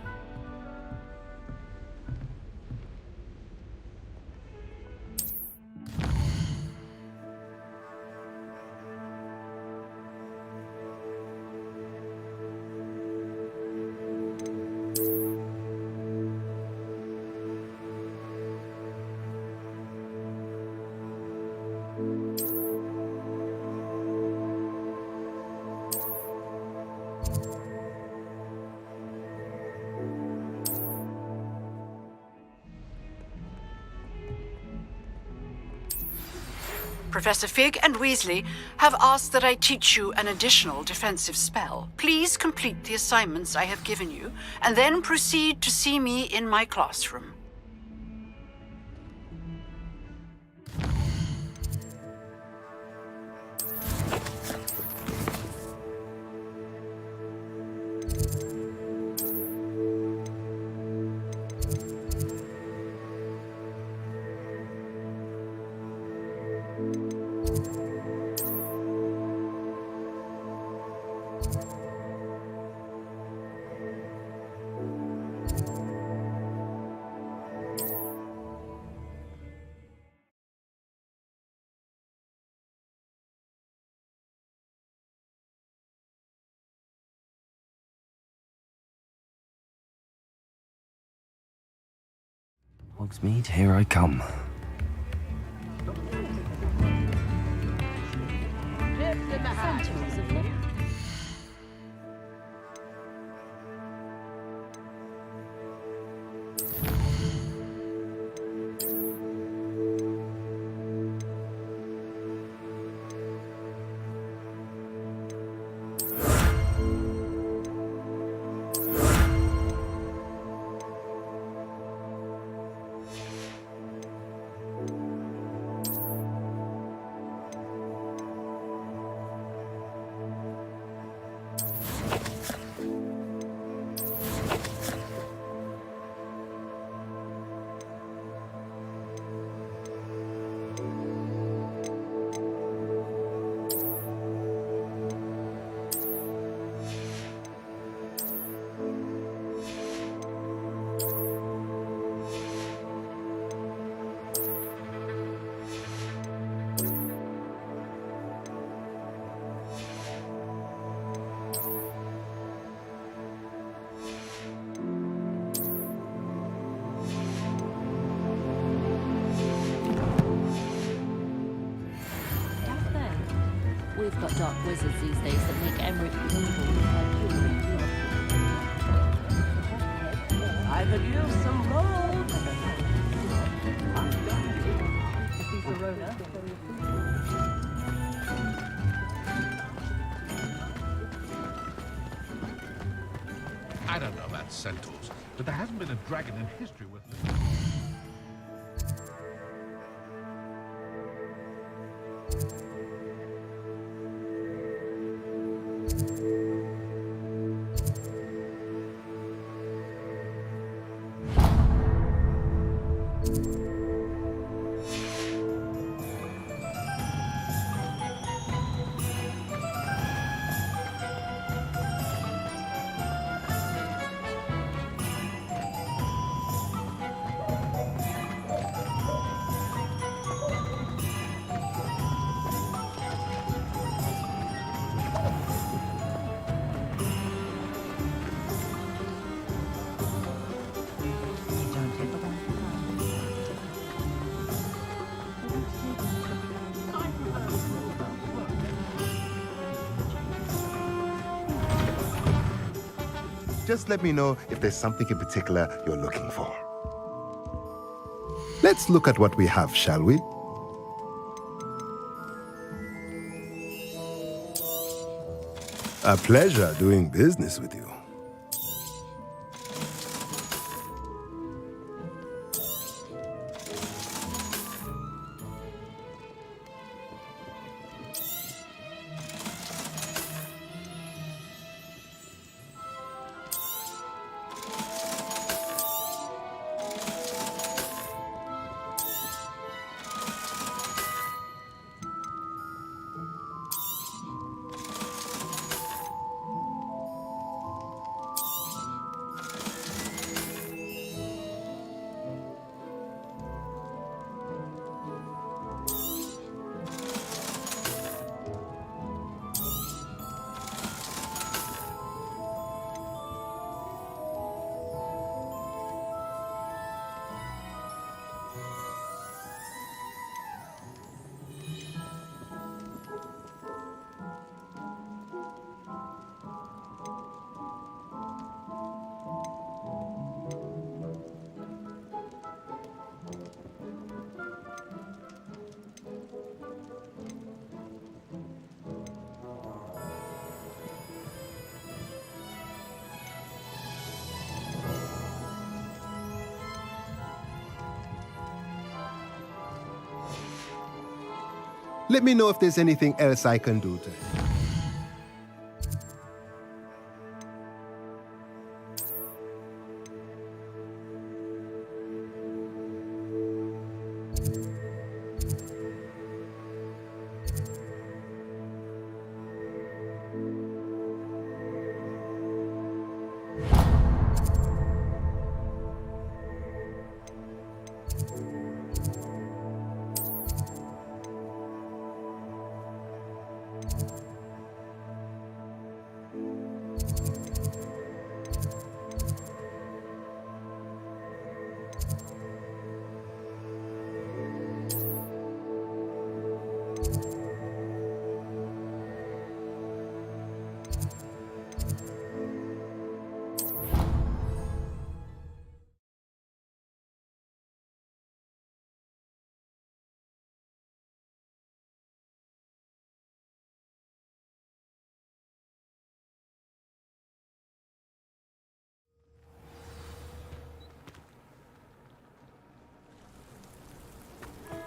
Professor Fig and Weasley have asked that I teach you an additional defensive spell. Please complete the assignments I have given you, and then proceed to see me in my classroom. Hogsmeade, here I come. We've got dark wizards these days that make Emmerich evil with their jewelry. I could use some gold. I don't know about centaurs, but there hasn't been a dragon in history with them. just let me know if there's something in particular you're looking for. Let's look at what we have, shall we? A pleasure doing business with you. Let me know if there's anything else I can do to help.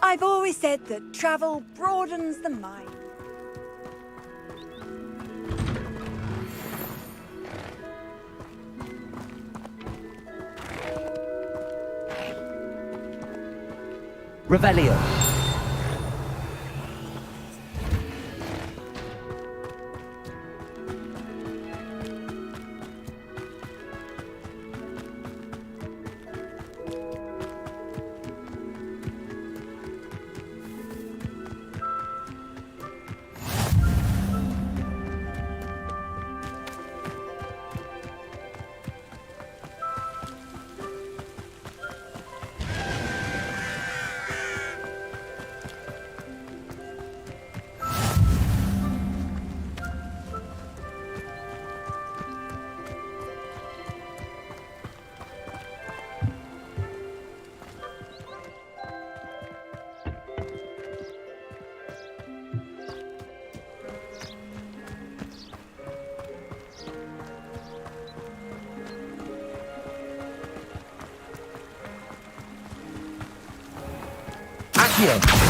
I've always said that travel broadens the mind. Revelio. Accio.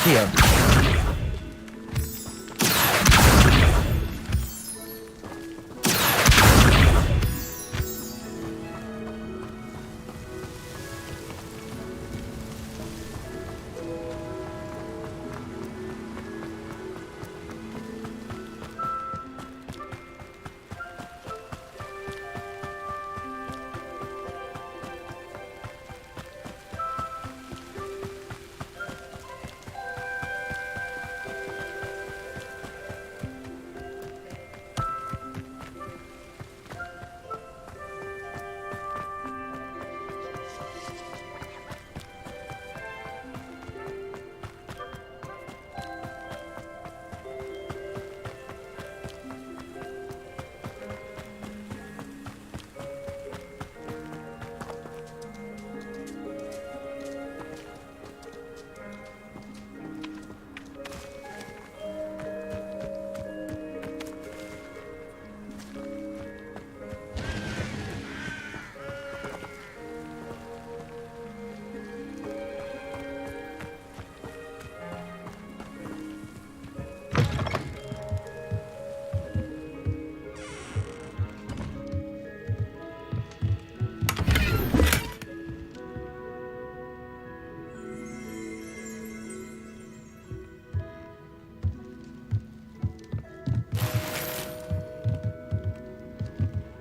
Accio.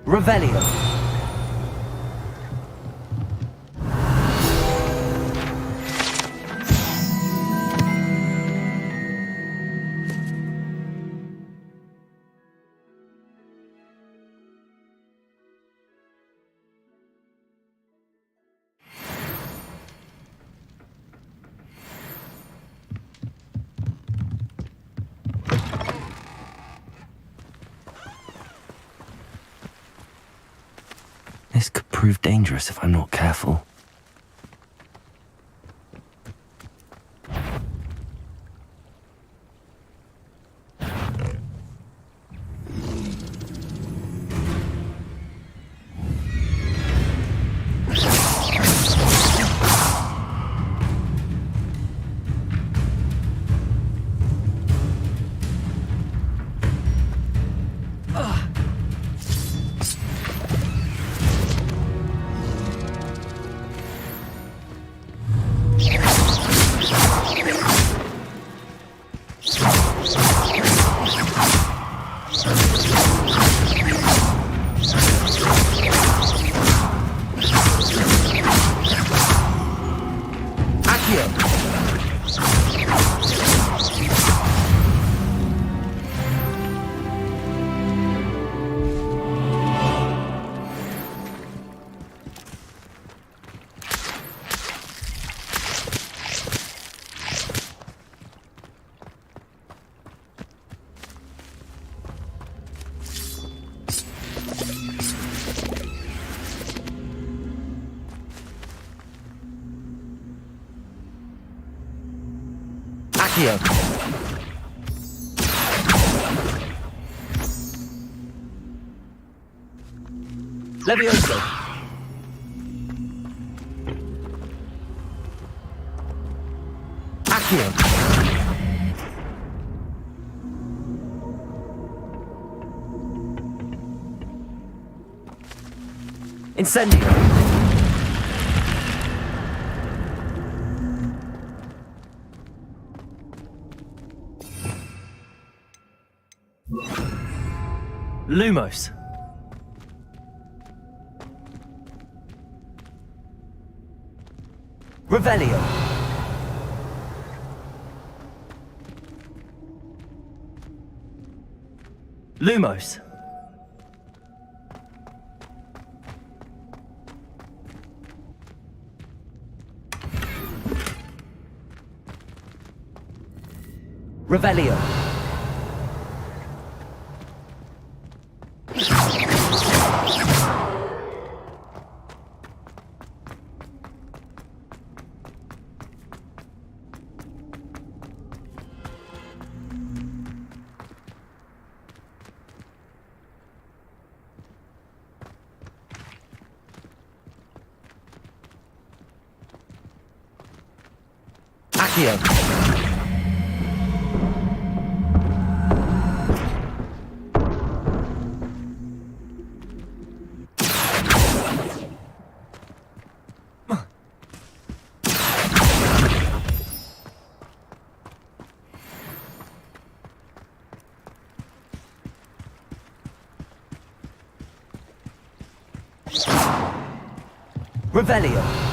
Revelio. This could prove dangerous if I'm not careful. Accio. Levioso. Accio. Incendio. Lumos. Revelio. Lumos. Revelio. Accio. Revelio.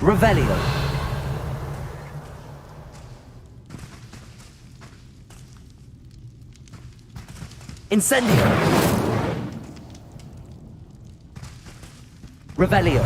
Revelio. Incendio. Revelio.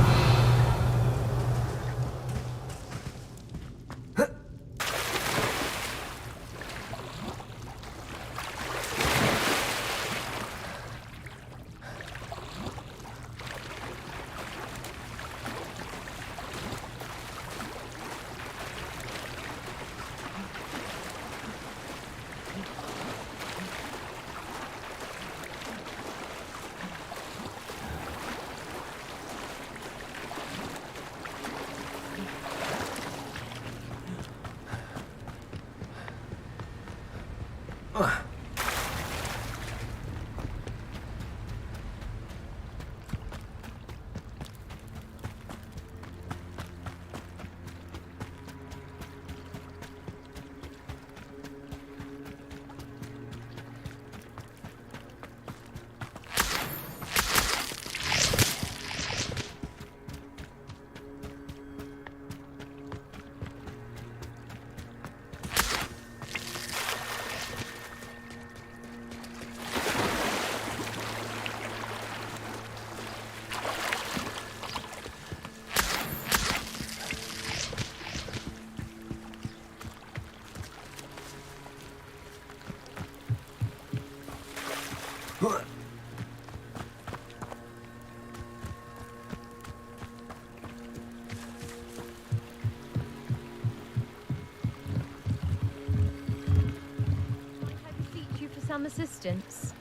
Some assistance.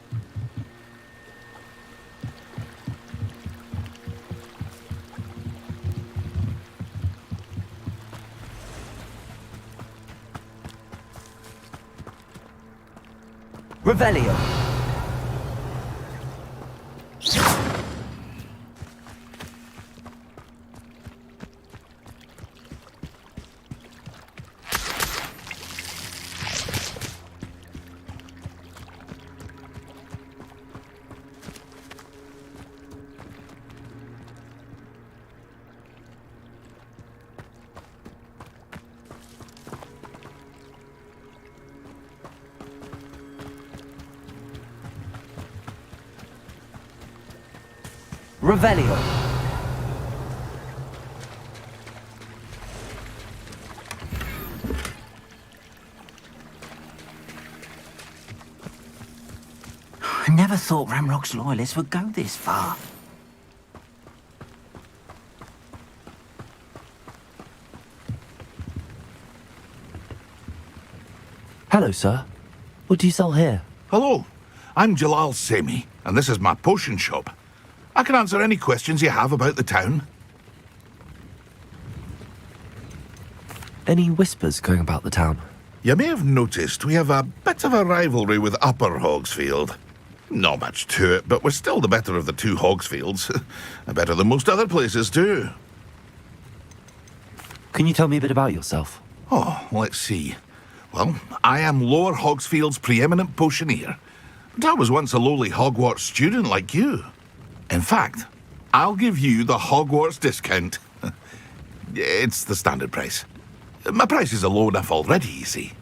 Revelio. Revelio. I never thought Ramrock's loyalists would go this far. Hello, sir. What do you sell here? Hello, I'm Jalal Semi, and this is my potion shop. I can answer any questions you have about the town. Any whispers going about the town? You may have noticed we have a bit of a rivalry with Upper Hogsfield. Not much to it, but we're still the better of the two Hogsfields. Better than most other places, too. Can you tell me a bit about yourself? Oh, let's see. Well, I am Lower Hogsfield's preeminent potioneer. But I was once a lowly Hogwarts student like you. In fact, I'll give you the Hogwarts discount. It's the standard price. My prices are low enough already, you see.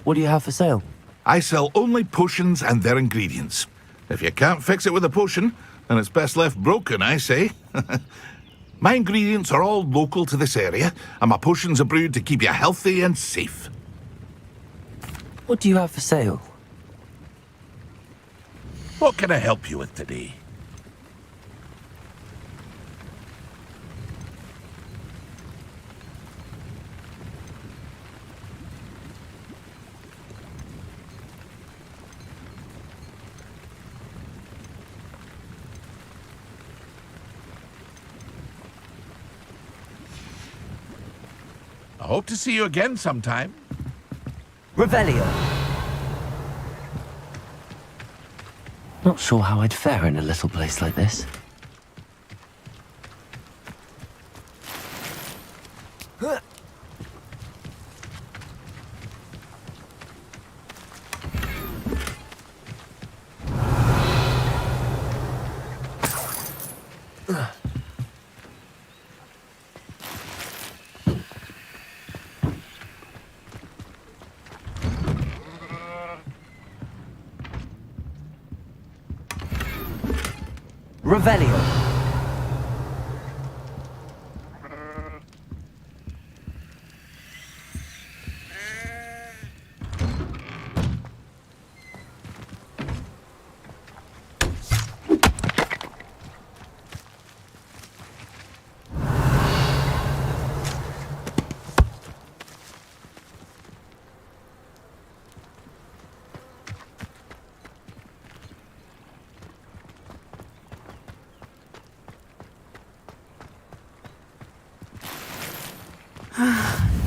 What do you have for sale? I sell only potions and their ingredients. If you can't fix it with a potion, then it's best left broken, I say. My ingredients are all local to this area, and my potions are brewed to keep you healthy and safe. What do you have for sale? What can I help you with today? I hope to see you again sometime. Revelio. Not sure how I'd fare in a little place like this. Revelio.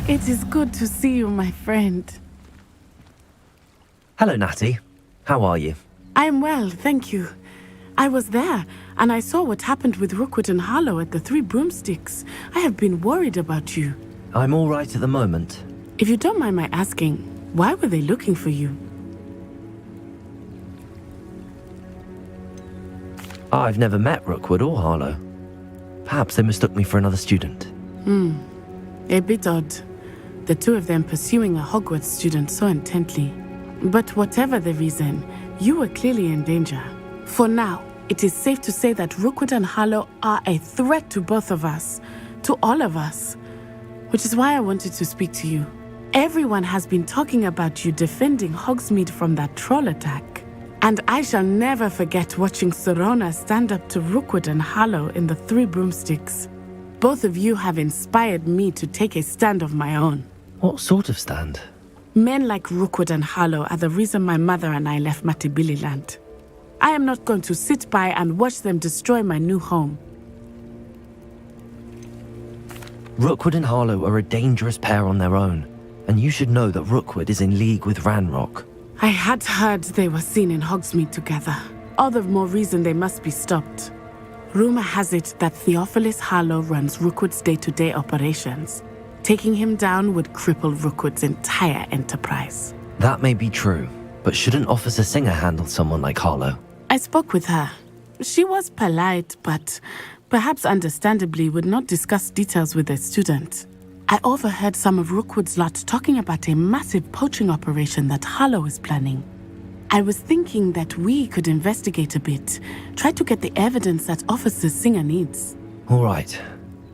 It is good to see you, my friend. Hello, Natty. How are you? I am well, thank you. I was there, and I saw what happened with Rookwood and Harlow at the Three Broomsticks. I have been worried about you. I'm all right at the moment. If you don't mind my asking, why were they looking for you? I've never met Rookwood or Harlow. Perhaps they mistook me for another student. A bit odd. The two of them pursuing a Hogwarts student so intently. But whatever the reason, you were clearly in danger. For now, it is safe to say that Rookwood and Harlow are a threat to both of us, to all of us. Which is why I wanted to speak to you. Everyone has been talking about you defending Hogsmeade from that troll attack. And I shall never forget watching Serona stand up to Rookwood and Harlow in the Three Broomsticks. Both of you have inspired me to take a stand of my own. What sort of stand? Men like Rookwood and Harlow are the reason my mother and I left Matabeleland. I am not going to sit by and watch them destroy my new home. Rookwood and Harlow are a dangerous pair on their own, and you should know that Rookwood is in league with Ranrock. I had heard they were seen in Hogsmeade together. All the more reason they must be stopped. Rumor has it that Theophilus Harlow runs Rookwood's day-to-day operations. Taking him down would cripple Rookwood's entire enterprise. That may be true, but shouldn't Officer Singer handle someone like Harlow? I spoke with her. She was polite, but perhaps understandably would not discuss details with a student. I overheard some of Rookwood's lot talking about a massive poaching operation that Harlow is planning. I was thinking that we could investigate a bit, try to get the evidence that Officer Singer needs. All right,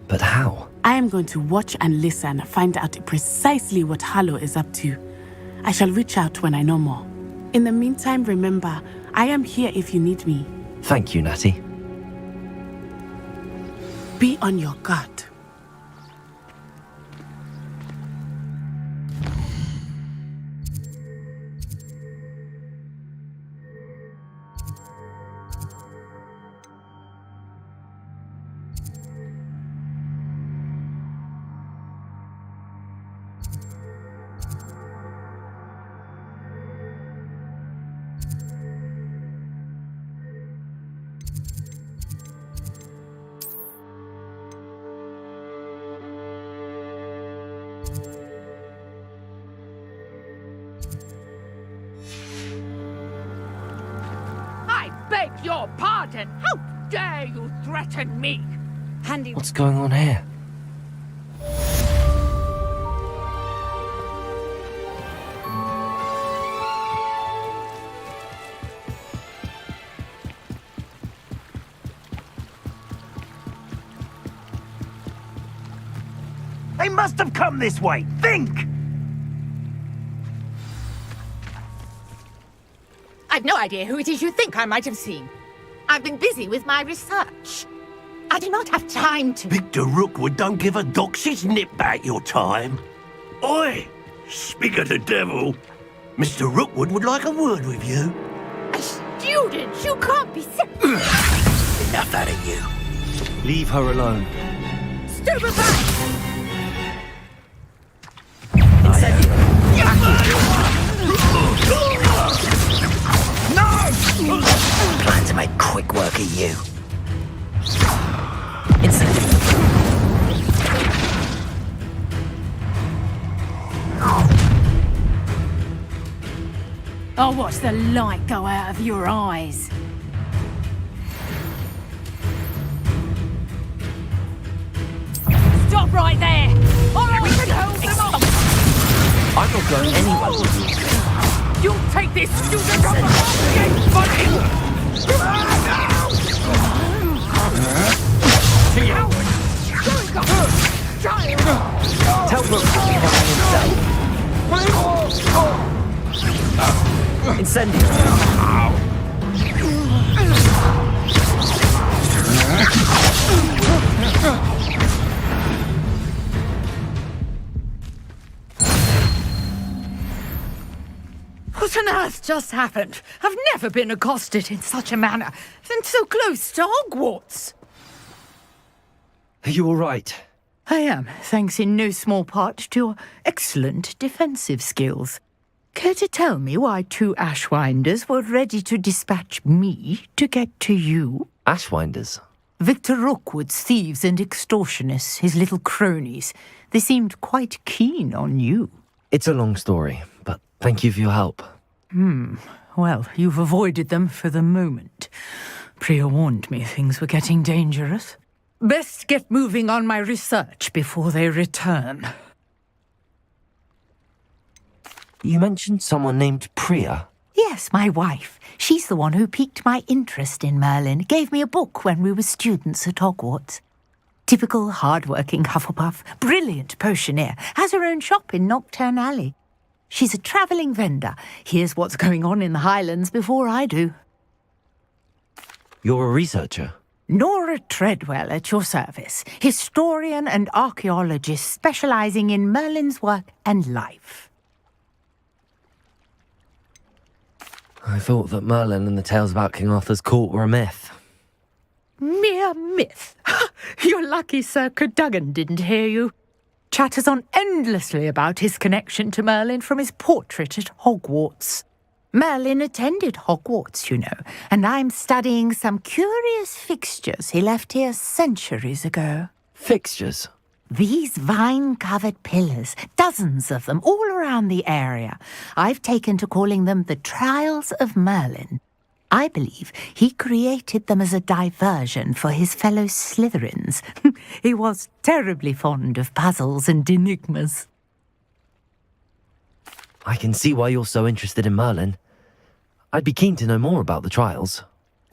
but how? I am going to watch and listen, find out precisely what Harlow is up to. I shall reach out when I know more. In the meantime, remember, I am here if you need me. Thank you, Natty. Be on your guard. Beg your pardon! How dare you threaten me? Handy. What's going on here? They must have come this way. Think! I've no idea who it is you think I might have seen. I've been busy with my research. I do not have time to... Victor Rookwood don't give a doxy's nip back your time. Oi! Speak of the devil. Mr. Rookwood would like a word with you. A student? You can't be... Enough out of you. Leave her alone. Stupefy! Plan to make quick work of you. I'll watch the light go out of your eyes. Stop right there! Or we can hold them off! I'm not going anywhere with you. You'll take this student off the buddy! Incendio! What on earth just happened? I've never been accosted in such a manner, and so close to Hogwarts. Are you all right? I am, thanks in no small part to your excellent defensive skills. Care to tell me why 2 Ashwinders were ready to dispatch me to get to you? Ashwinders? Victor Rookwood's thieves and extortionists, his little cronies. They seemed quite keen on you. It's a long story, but thank you for your help. Well, you've avoided them for the moment. Priya warned me things were getting dangerous. Best get moving on my research before they return. You mentioned someone named Priya. Yes, my wife. She's the one who piqued my interest in Merlin, gave me a book when we were students at Hogwarts. Typical hard-working Hufflepuff, brilliant potioneer, has her own shop in Nocturne Alley. She's a travelling vendor. Hears what's going on in the Highlands before I do. You're a researcher? Nora Treadwell at your service, historian and archaeologist specialising in Merlin's work and life. I thought that Merlin and the tales about King Arthur's court were a myth. Mere myth. You're lucky Sir Cadogan didn't hear you. Chatters on endlessly about his connection to Merlin from his portrait at Hogwarts. Merlin attended Hogwarts, you know, and I'm studying some curious fixtures he left here centuries ago. Fixtures? These vine-covered pillars, dozens of them, all around the area. I've taken to calling them the Trials of Merlin. I believe he created them as a diversion for his fellow Slytherins. He was terribly fond of puzzles and enigmas. I can see why you're so interested in Merlin. I'd be keen to know more about the trials.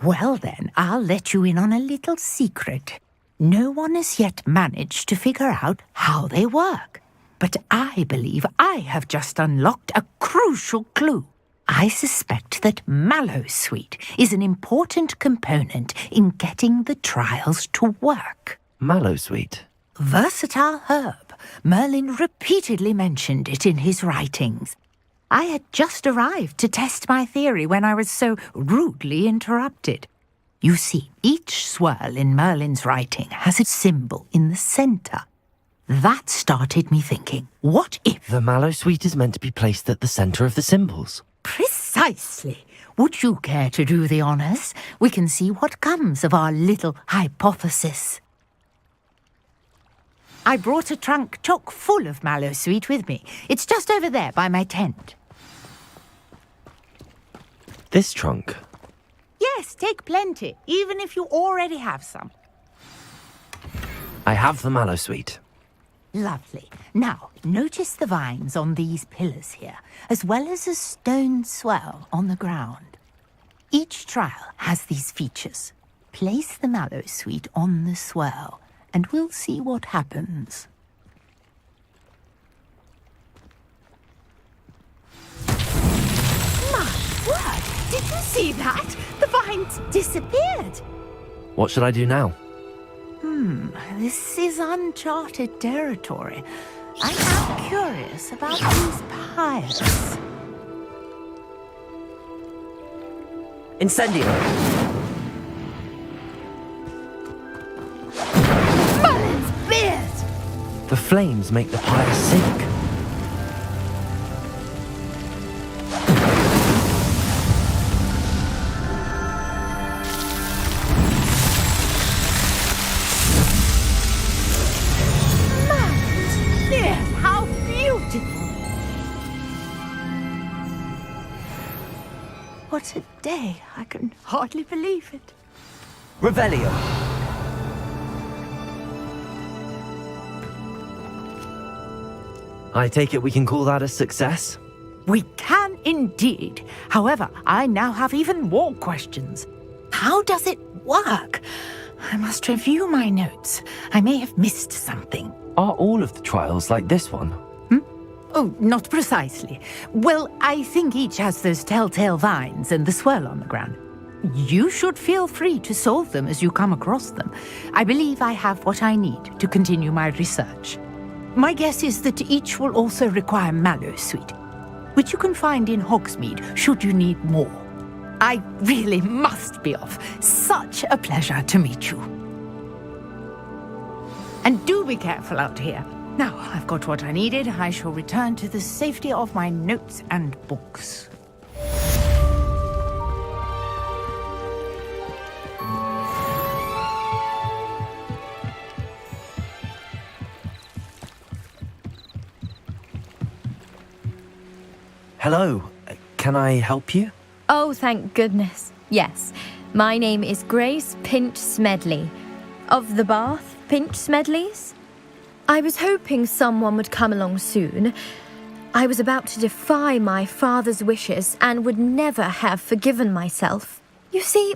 Well then, I'll let you in on a little secret. No one has yet managed to figure out how they work. But I believe I have just unlocked a crucial clue. I suspect that Mallowsweet is an important component in getting the trials to work. Mallowsweet? Versatile herb. Merlin repeatedly mentioned it in his writings. I had just arrived to test my theory when I was so rudely interrupted. You see, each swirl in Merlin's writing has a symbol in the centre. That started me thinking, what if... The Mallowsweet is meant to be placed at the centre of the symbols. Precisely. Would you care to do the honours? We can see what comes of our little hypothesis. I brought a trunk chock full of Mallowsweet with me. It's just over there by my tent. This trunk? Yes, take plenty, even if you already have some. I have the Mallowsweet. Lovely. Now, notice the vines on these pillars here, as well as a stone swell on the ground. Each trial has these features. Place the Mallowsweet on the swell, and we'll see what happens. My word! Did you see that? The vines disappeared. What should I do now? This is uncharted territory. I'm now curious about these pyres. Incendio! Merlin's beard! The flames make the pyre sink. What a day. I can hardly believe it. Revelio! I take it we can call that a success? We can indeed. However, I now have even more questions. How does it work? I must review my notes. I may have missed something. Are all of the trials like this one? Oh, not precisely. Well, I think each has those telltale vines and the swirl on the ground. You should feel free to solve them as you come across them. I believe I have what I need to continue my research. My guess is that each will also require mallow sweet, which you can find in Hogsmeade should you need more. I really must be off. Such a pleasure to meet you. And do be careful out here. Now I've got what I needed, I shall return to the safety of my notes and books. Hello, can I help you? Oh, thank goodness. Yes, my name is Grace Pinch Smedley, of the Bath Pinch Smedleys. I was hoping someone would come along soon. I was about to defy my father's wishes and would never have forgiven myself. You see,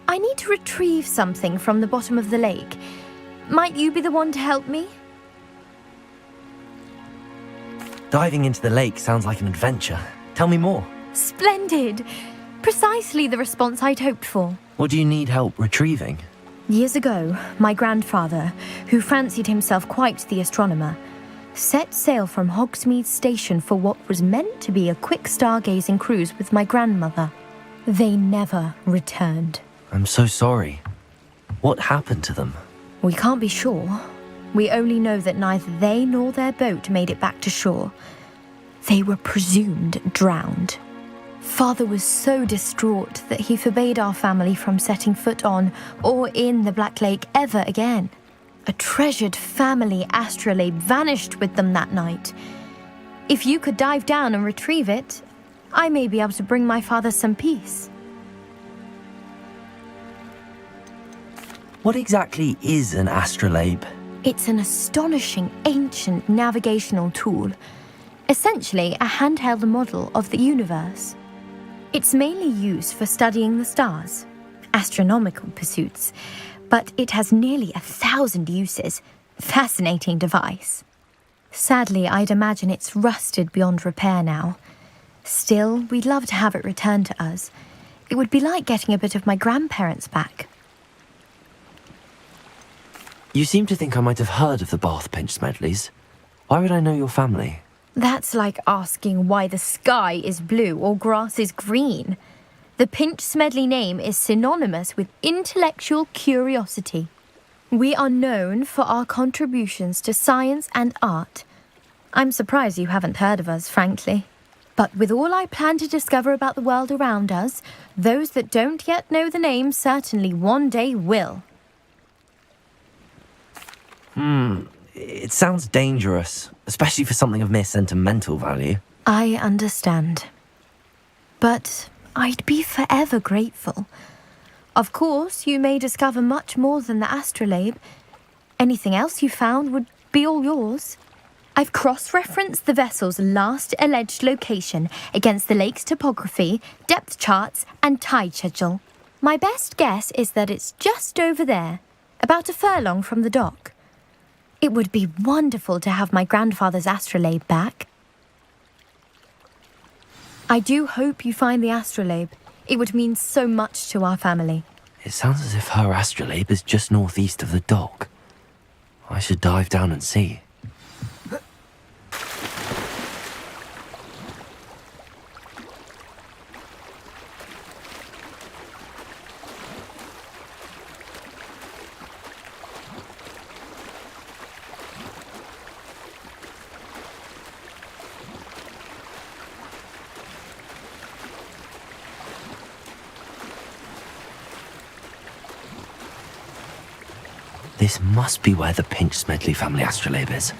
I need to retrieve something from the bottom of the lake. Might you be the one to help me? Diving into the lake sounds like an adventure. Tell me more. Splendid! Precisely the response I'd hoped for. What do you need help retrieving? Years ago, my grandfather, who fancied himself quite the astronomer, set sail from Hogsmeade Station for what was meant to be a quick stargazing cruise with my grandmother. They never returned. I'm so sorry. What happened to them? We can't be sure. We only know that neither they nor their boat made it back to shore. They were presumed drowned. Father was so distraught that he forbade our family from setting foot on or in the Black Lake ever again. A treasured family astrolabe vanished with them that night. If you could dive down and retrieve it, I may be able to bring my father some peace. What exactly is an astrolabe? It's an astonishing ancient navigational tool, essentially a handheld model of the universe. It's mainly used for studying the stars, astronomical pursuits, but it has nearly 1,000 uses. Fascinating device. Sadly, I'd imagine it's rusted beyond repair now. Still, we'd love to have it returned to us. It would be like getting a bit of my grandparents back. You seem to think I might have heard of the Bath Pinch Smedleys. Why would I know your family? That's like asking why the sky is blue or grass is green. The Pinch Smedley name is synonymous with intellectual curiosity. We are known for our contributions to science and art. I'm surprised you haven't heard of us, frankly. But with all I plan to discover about the world around us, those that don't yet know the name certainly one day will. It sounds dangerous, especially for something of mere sentimental value. I understand. But I'd be forever grateful. Of course, you may discover much more than the astrolabe. Anything else you found would be all yours. I've cross-referenced the vessel's last alleged location against the lake's topography, depth charts, and tide schedule. My best guess is that it's just over there, about a furlong from the dock. It would be wonderful to have my grandfather's astrolabe back. I do hope you find the astrolabe. It would mean so much to our family. It sounds as if her astrolabe is just northeast of the dock. I should dive down and see. This must be where the Pinch Smedley family astrolabe is.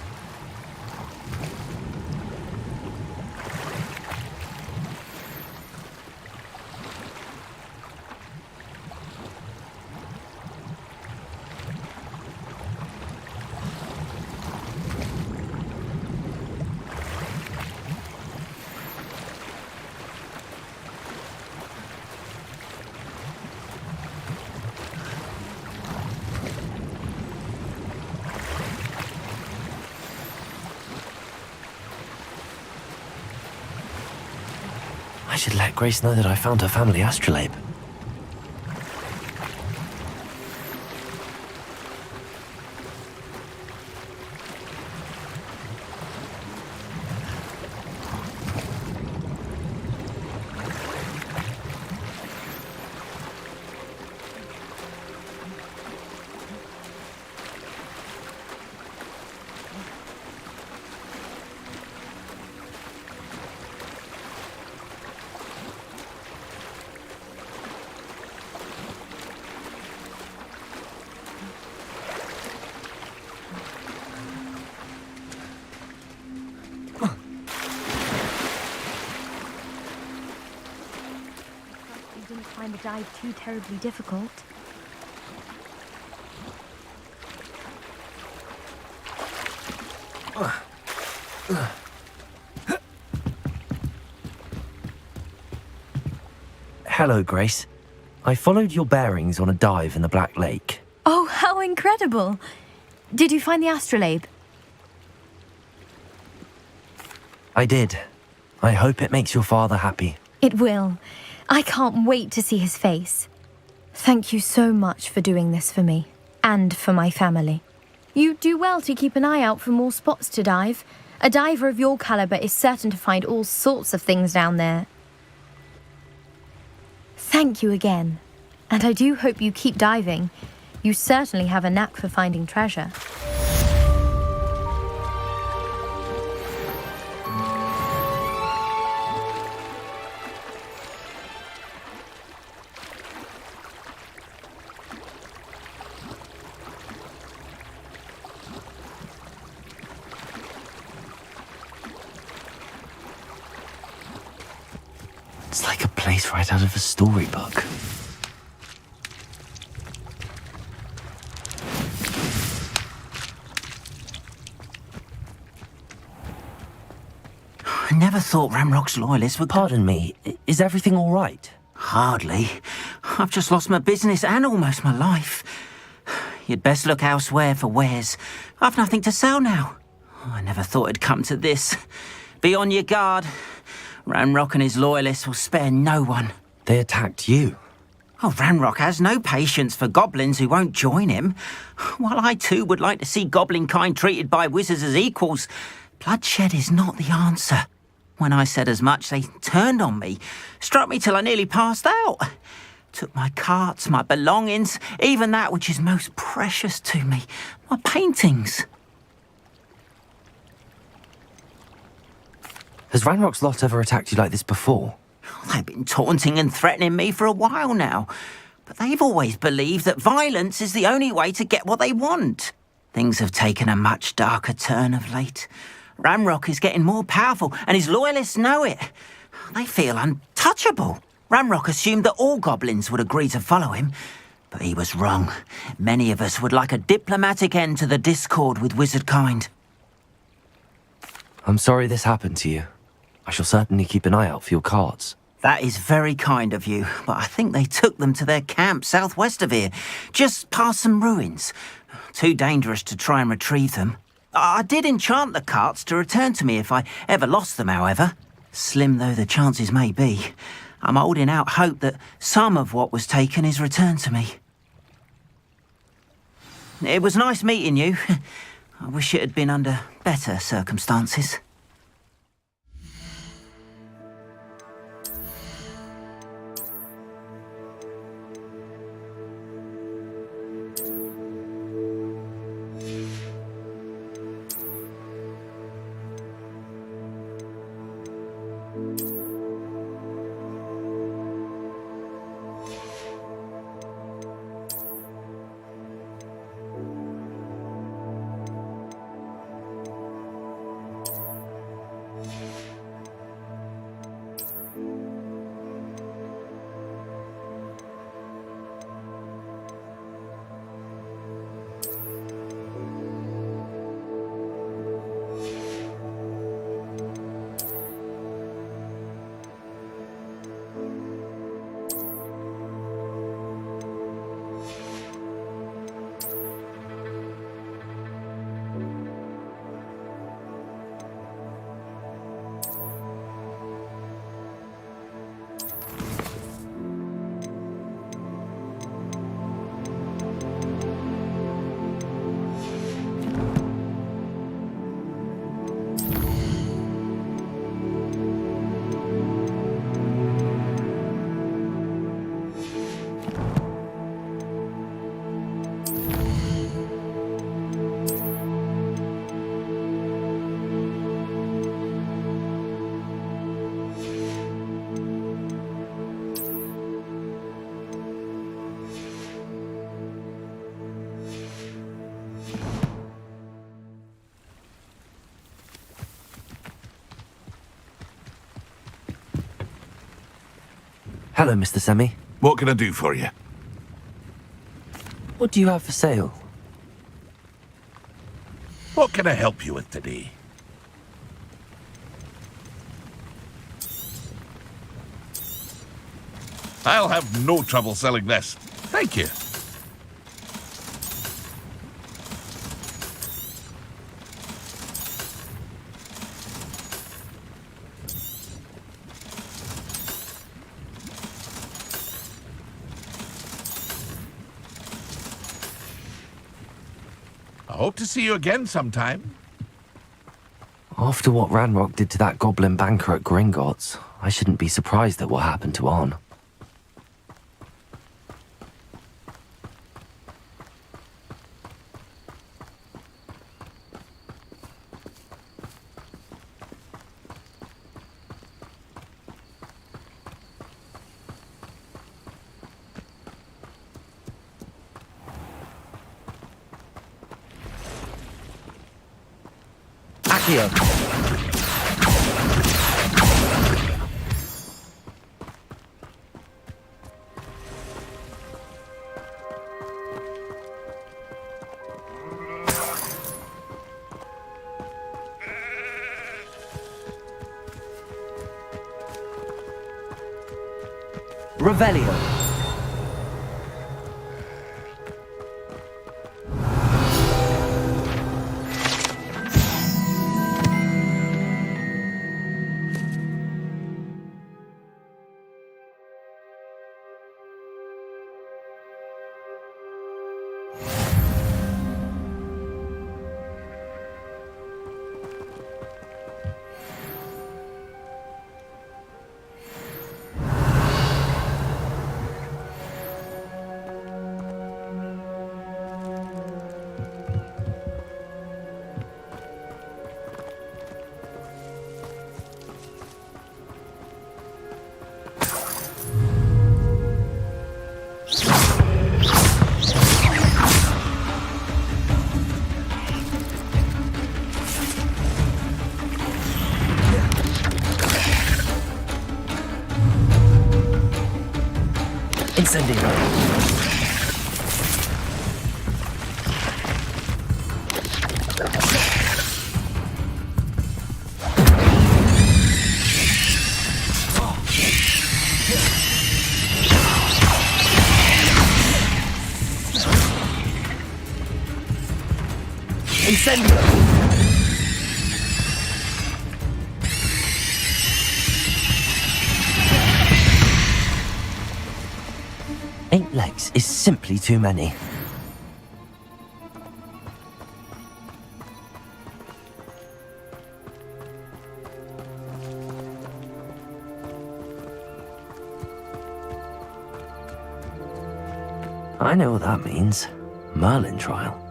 should let Grace know that I found her family astrolabe. You didn't find the dive too terribly difficult. Hello, Grace. I followed your bearings on a dive in the Black Lake. Oh, how incredible! Did you find the astrolabe? I did. I hope it makes your father happy. It will. I can't wait to see his face. Thank you so much for doing this for me, and for my family. You do well to keep an eye out for more spots to dive. A diver of your caliber is certain to find all sorts of things down there. Thank you again, and I do hope you keep diving. You certainly have a knack for finding treasure. It's like a place right out of a storybook. I never thought Ramrock's loyalists would... Pardon me, is everything all right? Hardly. I've just lost my business and almost my life. You'd best look elsewhere for wares. I've nothing to sell now. I never thought it'd come to this. Be on your guard. Ramrock and his loyalists will spare no one. They attacked you. Oh, Ramrock has no patience for goblins who won't join him. While I too would like to see goblin kind treated by wizards as equals, bloodshed is not the answer. When I said as much, they turned on me, struck me till I nearly passed out. Took my carts, my belongings, even that which is most precious to me, my paintings. Has Ranrock's lot ever attacked you like this before? They've been taunting and threatening me for a while now, but they've always believed that violence is the only way to get what they want. Things have taken a much darker turn of late. Ramrock is getting more powerful, and his loyalists know it. They feel untouchable. Ramrock assumed that all goblins would agree to follow him, but he was wrong. Many of us would like a diplomatic end to the discord with wizard kind. I'm sorry this happened to you. I shall certainly keep an eye out for your cards. That is very kind of you, but I think they took them to their camp southwest of here, just past some ruins. Too dangerous to try and retrieve them. I did enchant the carts to return to me if I ever lost them, however. Slim though the chances may be, I'm holding out hope that some of what was taken is returned to me. It was nice meeting you. I wish it had been under better circumstances. Hello, Mr. Semi. What can I do for you? What do you have for sale? What can I help you with today? I'll have no trouble selling this. Thank you. I hope to see you again sometime. After what Ranrock did to that goblin banker at Gringotts, I shouldn't be surprised at what happened to Arn. Accio. Revelio. Incendio. Incendio. Eight legs is simply too many. I know what that means. Merlin trial.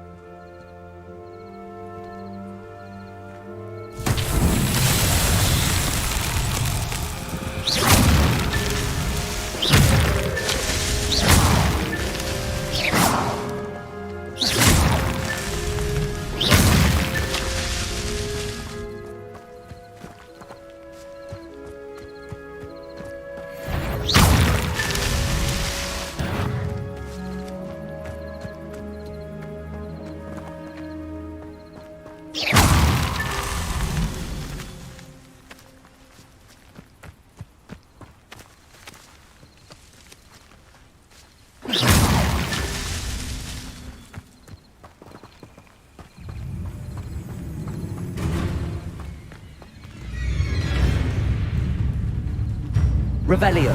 Revelio.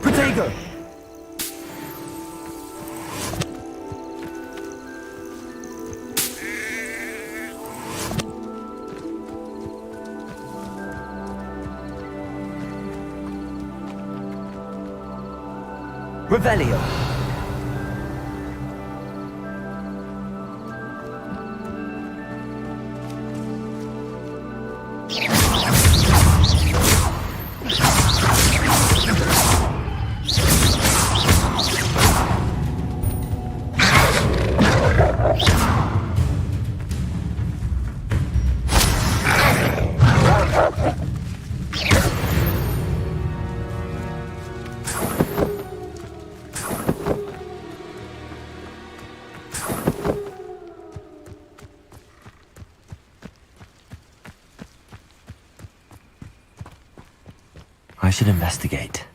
Protego. Revelio. should investigate.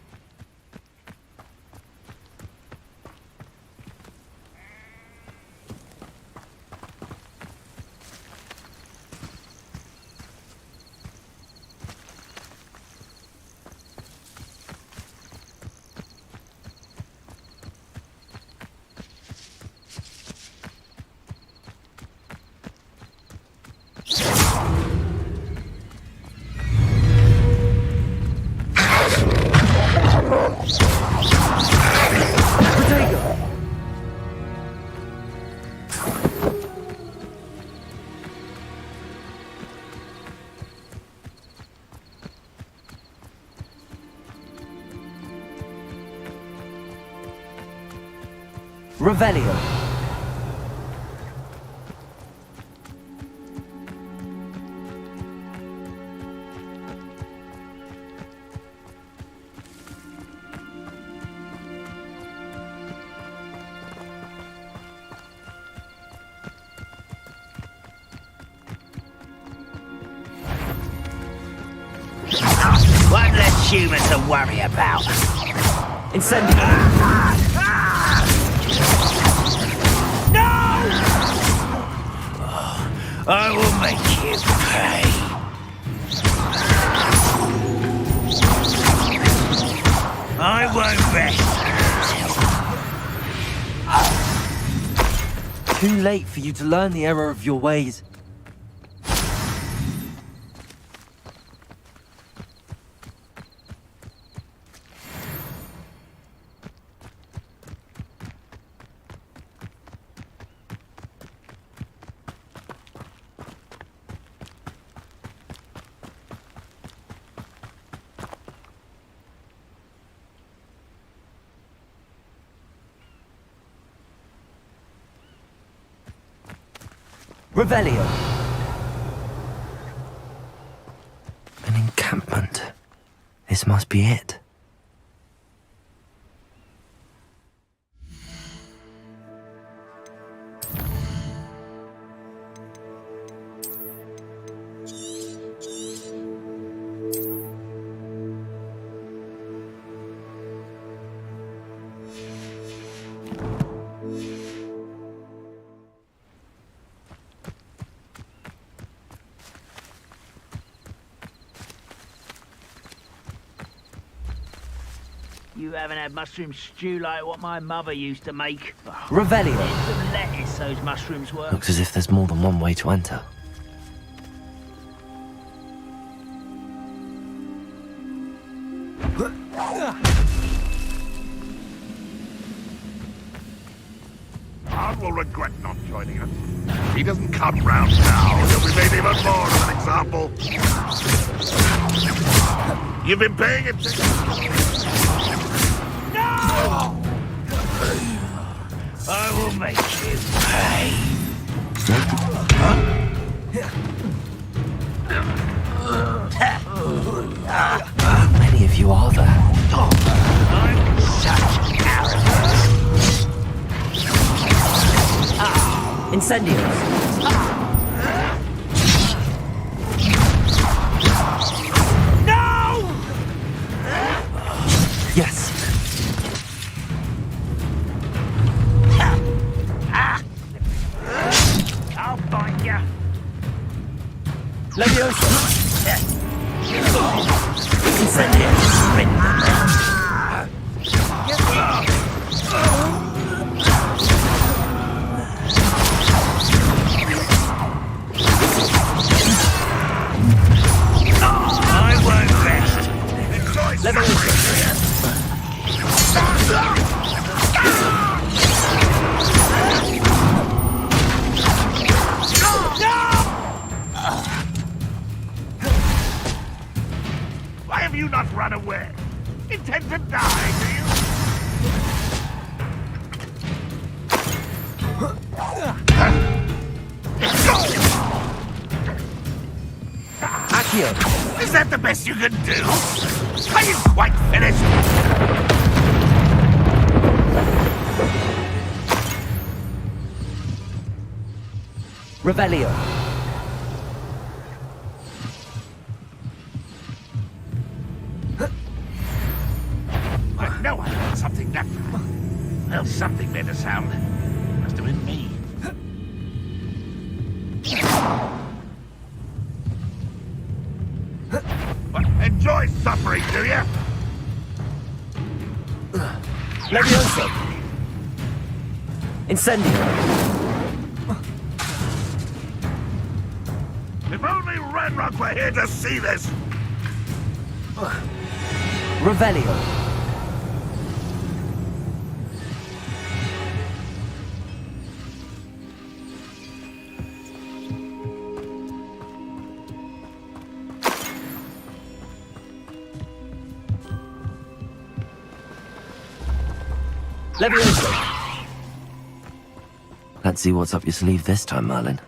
Revelio. One less human to worry about. Incendio. I will make you pay. I won't rest. Too late for you to learn the error of your ways. Revelio. An encampment. This must be it. You haven't had mushroom stew like what my mother used to make. Revelio. Some lettuce those mushrooms were. Looks as if there's more than one way to enter. Bard will regret not joining us. If he doesn't come round now, he'll be made even more of an example. You've been paying attention. I will make you pay. How many of you are there? I'm such arrogance. Incendios. No! Yes. I'll find ya. Leviosa. Incendios. I won't rest. Leviosa. Why have you not run away? Intend to die, do you? Accio. Is that the best you can do? Are you quite finished? Revelio. Well, something made a sound. Must have been me. Well, enjoy suffering, do you? Levioso! Incendio! If only Ranrock were here to see this! Revelio! Levioso! Let's see what's up your sleeve this time, Merlin.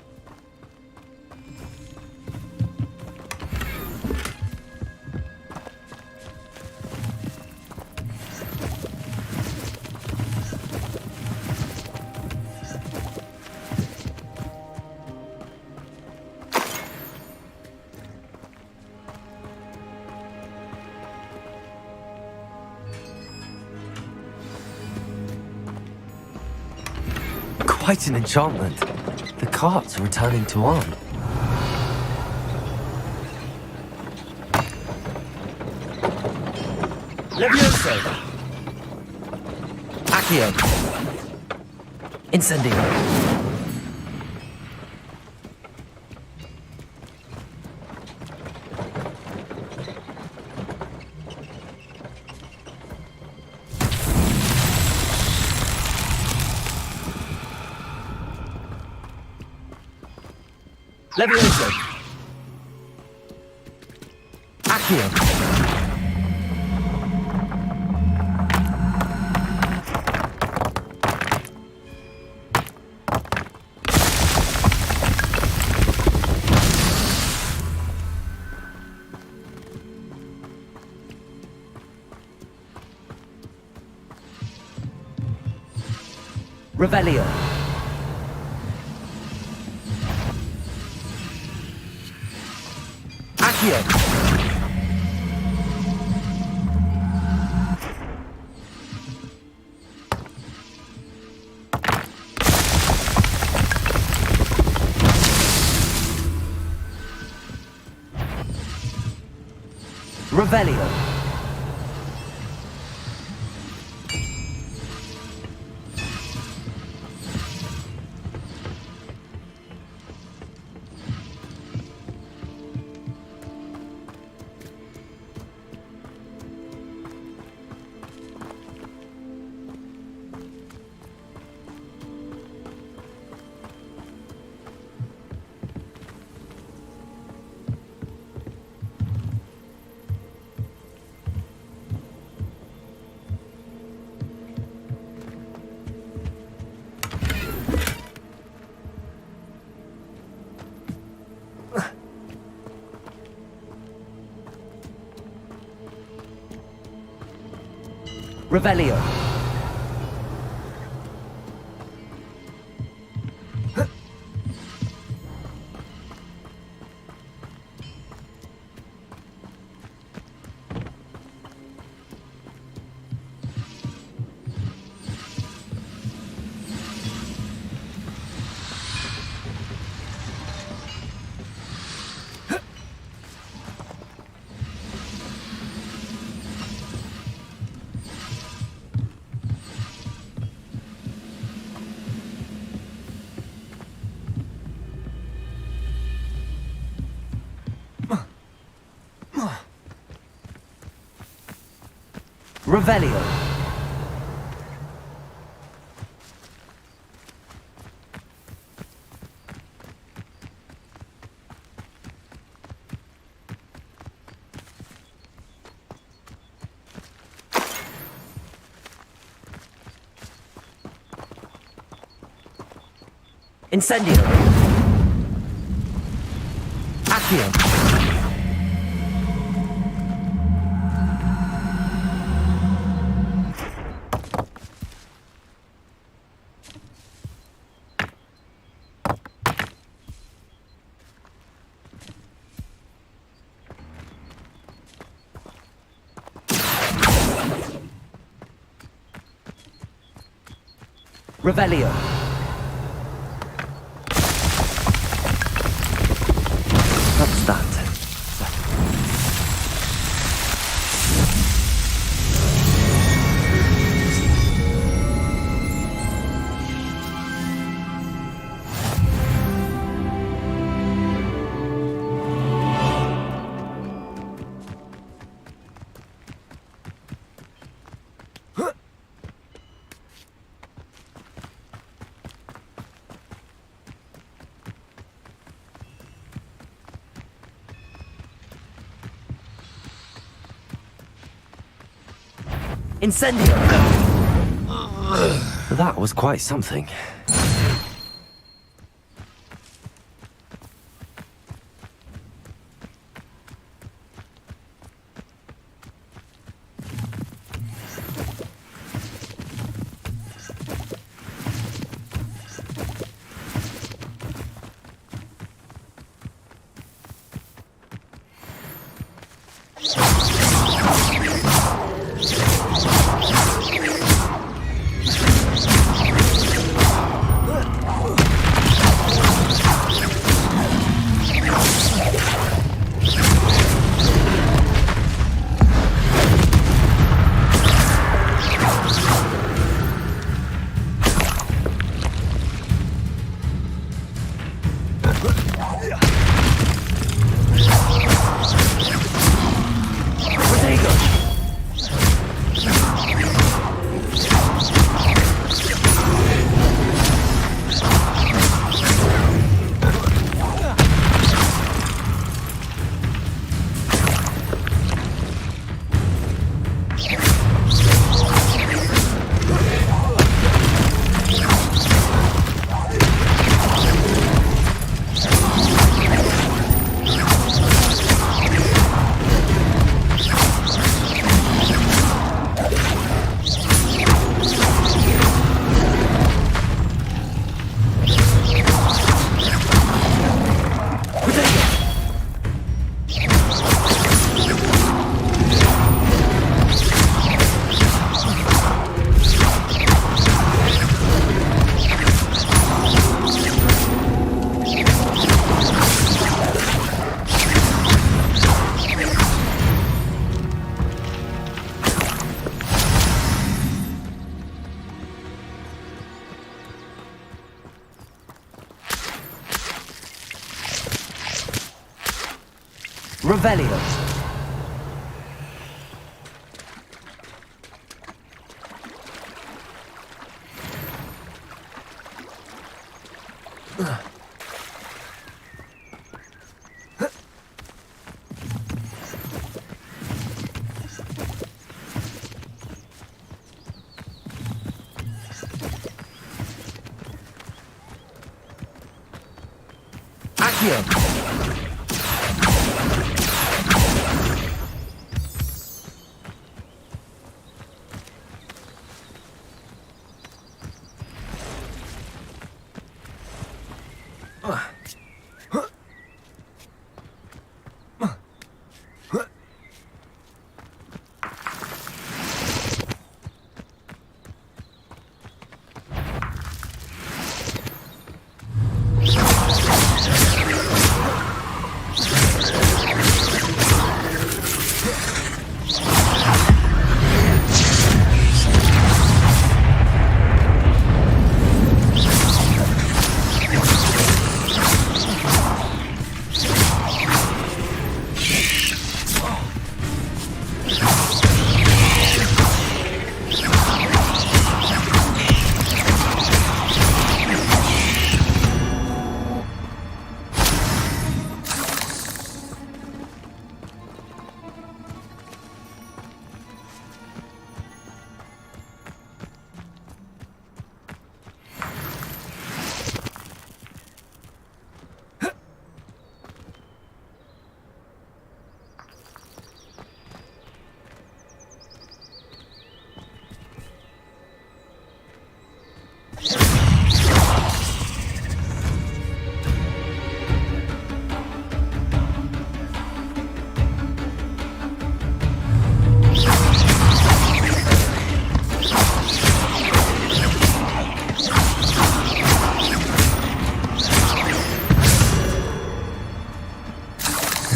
Quite an enchantment. The carts are returning to Arn. Levioso! Accio! Incendio! Levioso! Accio! Revelio! Accio! Revelio! Revelio! Revelio! Incendio! Accio! Revelio. What's that? Incendio! That was quite something. Revelio. Accio.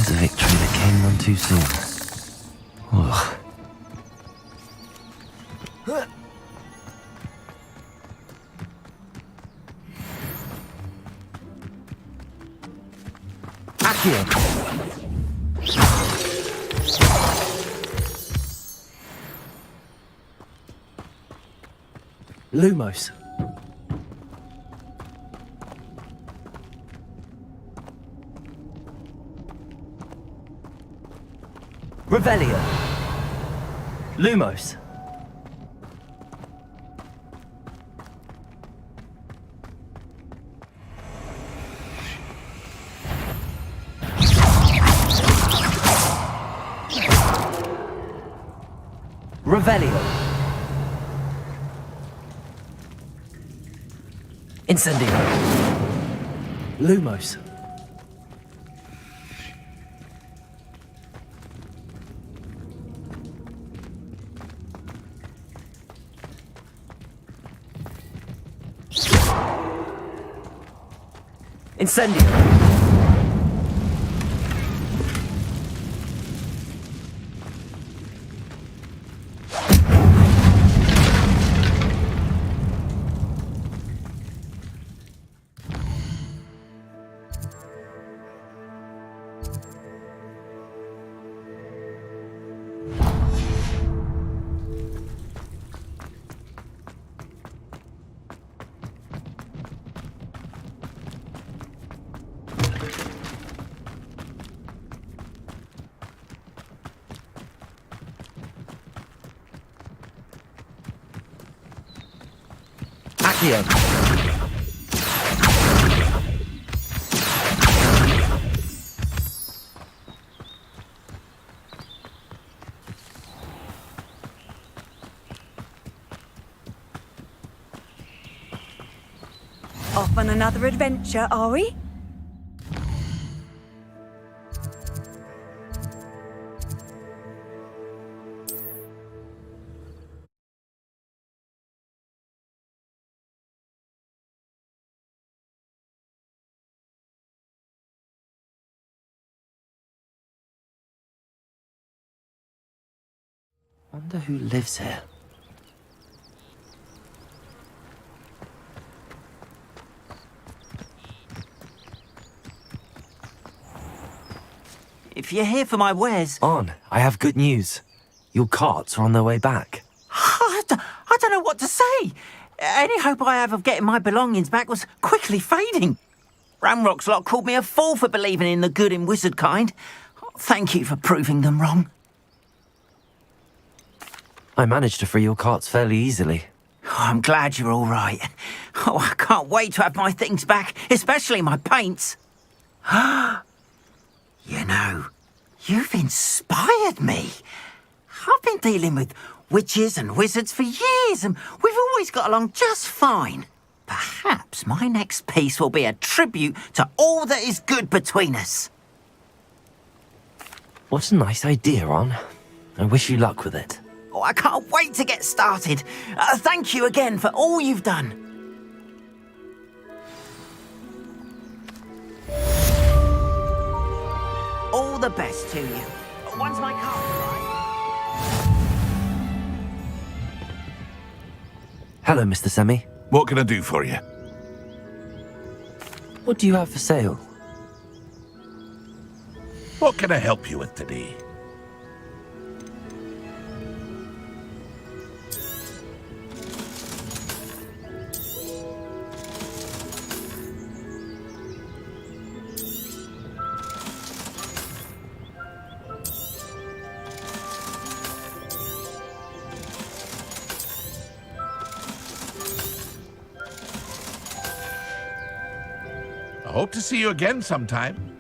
There's a victory that came none too soon. Ugh. Accio! Lumos. Revelio. Lumos. Revelio. Incendio. Lumos. Incendio. Accio. Off on another adventure, are we? Wonder who lives here. If you're here for my wares... On, I have good news. Your carts are on their way back. I don't know what to say. Any hope I have of getting my belongings back was quickly fading. Ramrock's lot called me a fool for believing in the good in wizard kind. Thank you for proving them wrong. I managed to free your carts fairly easily. Oh, I'm glad you're all right. Oh, I can't wait to have my things back, especially my paints. You know, you've inspired me. I've been dealing with witches and wizards for years, and we've always got along just fine. Perhaps my next piece will be a tribute to all that is good between us. What a nice idea, Ron. I wish you luck with it. Oh, I can't wait to get started. Thank you again for all you've done. All the best to you. Once my car arrives... Hello, Mr. Semi. What can I do for you? What do you have for sale? What can I help you with today? I hope to see you again sometime.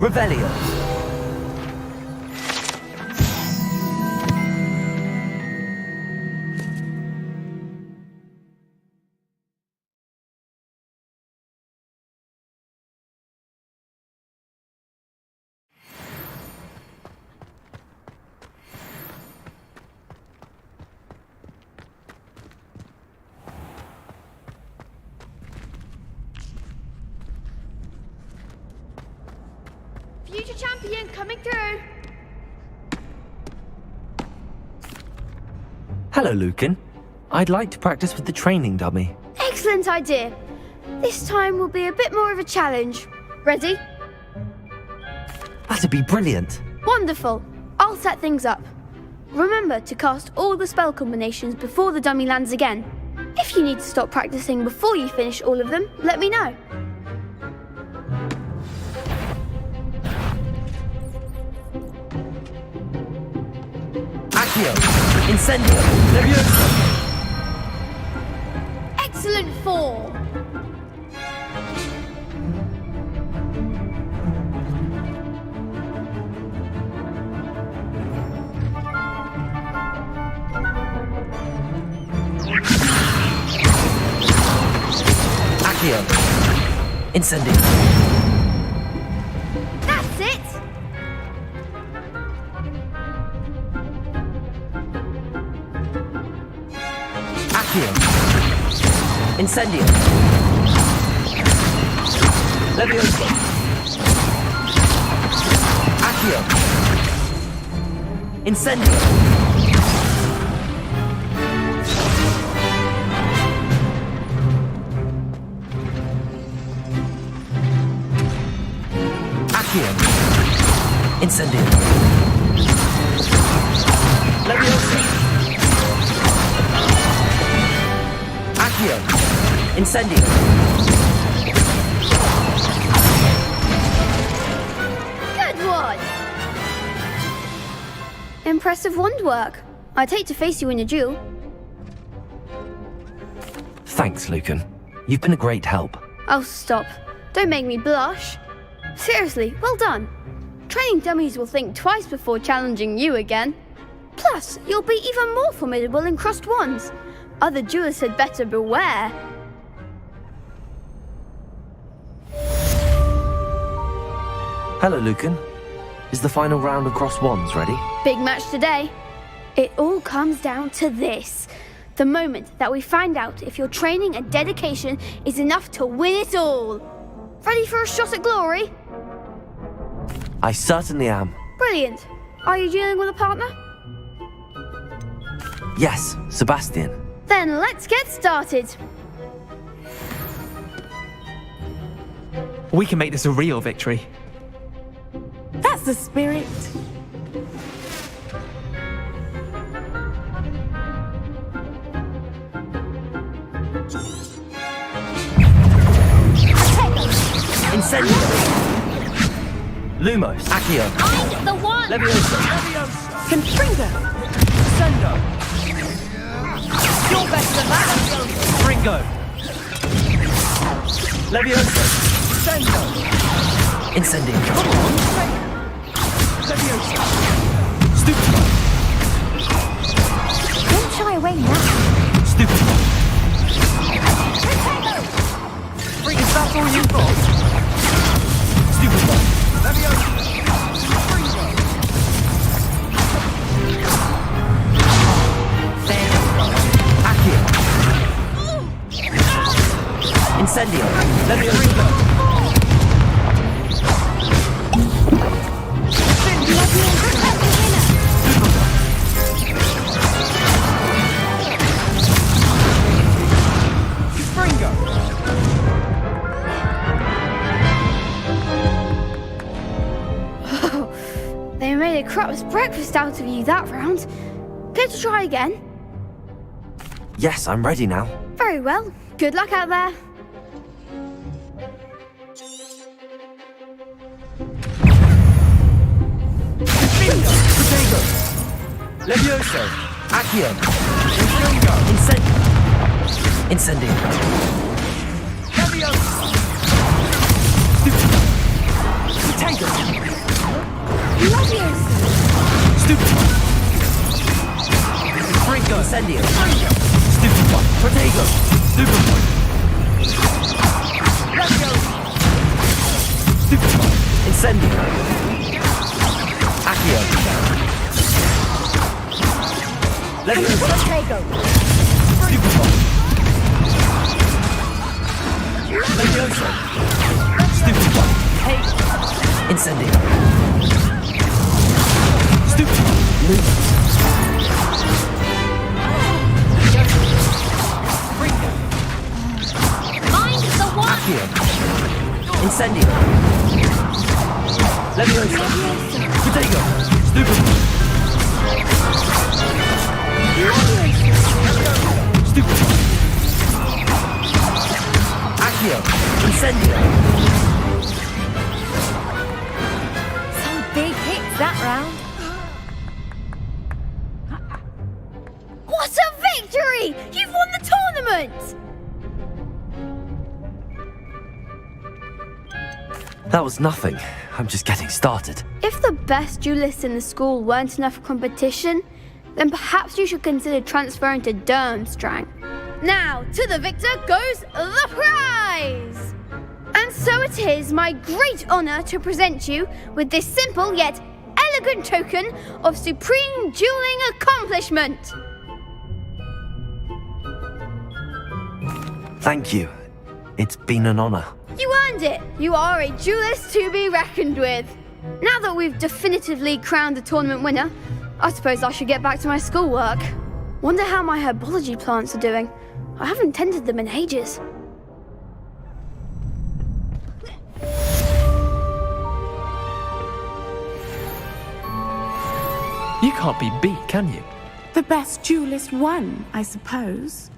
Revelio. Future champion coming through. Hello, Lucan. I'd like to practice with the training dummy. Excellent idea. This time will be a bit more of a challenge. Ready? That'd be brilliant. Wonderful. I'll set things up. Remember to cast all the spell combinations before the dummy lands again. If you need to stop practicing before you finish all of them, let me know. Accio. Incendio. Levioso. Excellent form. Accio. Incendio. That's it. Accio. Incendio. Levioso. Accio. Incendio. Accio. Incendio. Levioso. Accio. Incendio. Good one. Impressive wand work. I'd hate to face you in a duel. Thanks, Lucan. You've been a great help. Oh, stop. Don't make me blush. Seriously, well done. Training dummies will think twice before challenging you again. Plus, you'll be even more formidable in crossed wands. Other duelists had better beware. Hello, Lucan. Is the final round of crossed wands ready? Big match today. It all comes down to this. The moment that we find out if your training and dedication is enough to win it all. Ready for a shot at glory? I certainly am. Brilliant. Are you dealing with a partner? Yes, Sebastian. Then let's get started. We can make this a real victory. That's the spirit. Incendio. Lumos. Accio. I'm the one. Levioso. Confringo. Sendo. You're better than that. Ringo. Levioso. Sendo. Incendio. Levioso. Stupido. Don't shy away now. Stupido. Is that all you've got? Stupido. Levioso. Accio. Incendio. Levioso. Fringo. They made a crap's breakfast out of you that round. Care to try again? Yes, I'm ready now. Very well. Good luck out there. Protego. Levioso. Accio. Incendio. Levioso. Protego. Stupid one. Fringo. Incendio. Stupid one. Protego. Stupid one. Stupid one. Incendio. Accio. Protego. Stupid one. Levioso. Stupid one. Incendio. Stupid one. Lumos. Mind the one. Accio. Incendio. Levioso. Protego. Stupid one. Stupid one. Accio. Incendio. Some big hits that round. What a victory! You've won the tournament! That was nothing. I'm just getting started. If the best duelists in the school weren't enough for competition, then perhaps you should consider transferring to Durmstrang. Now, to the victor goes the prize! And so it is my great honour to present you with this simple yet elegant token of supreme dueling accomplishment. Thank you. It's been an honor. You earned it! You are a duelist to be reckoned with. Now that we've definitively crowned the tournament winner, I suppose I should get back to my schoolwork. Wonder how my herbology plants are doing. I haven't tended them in ages. You can't be beat, can you? The best duelist won, I suppose.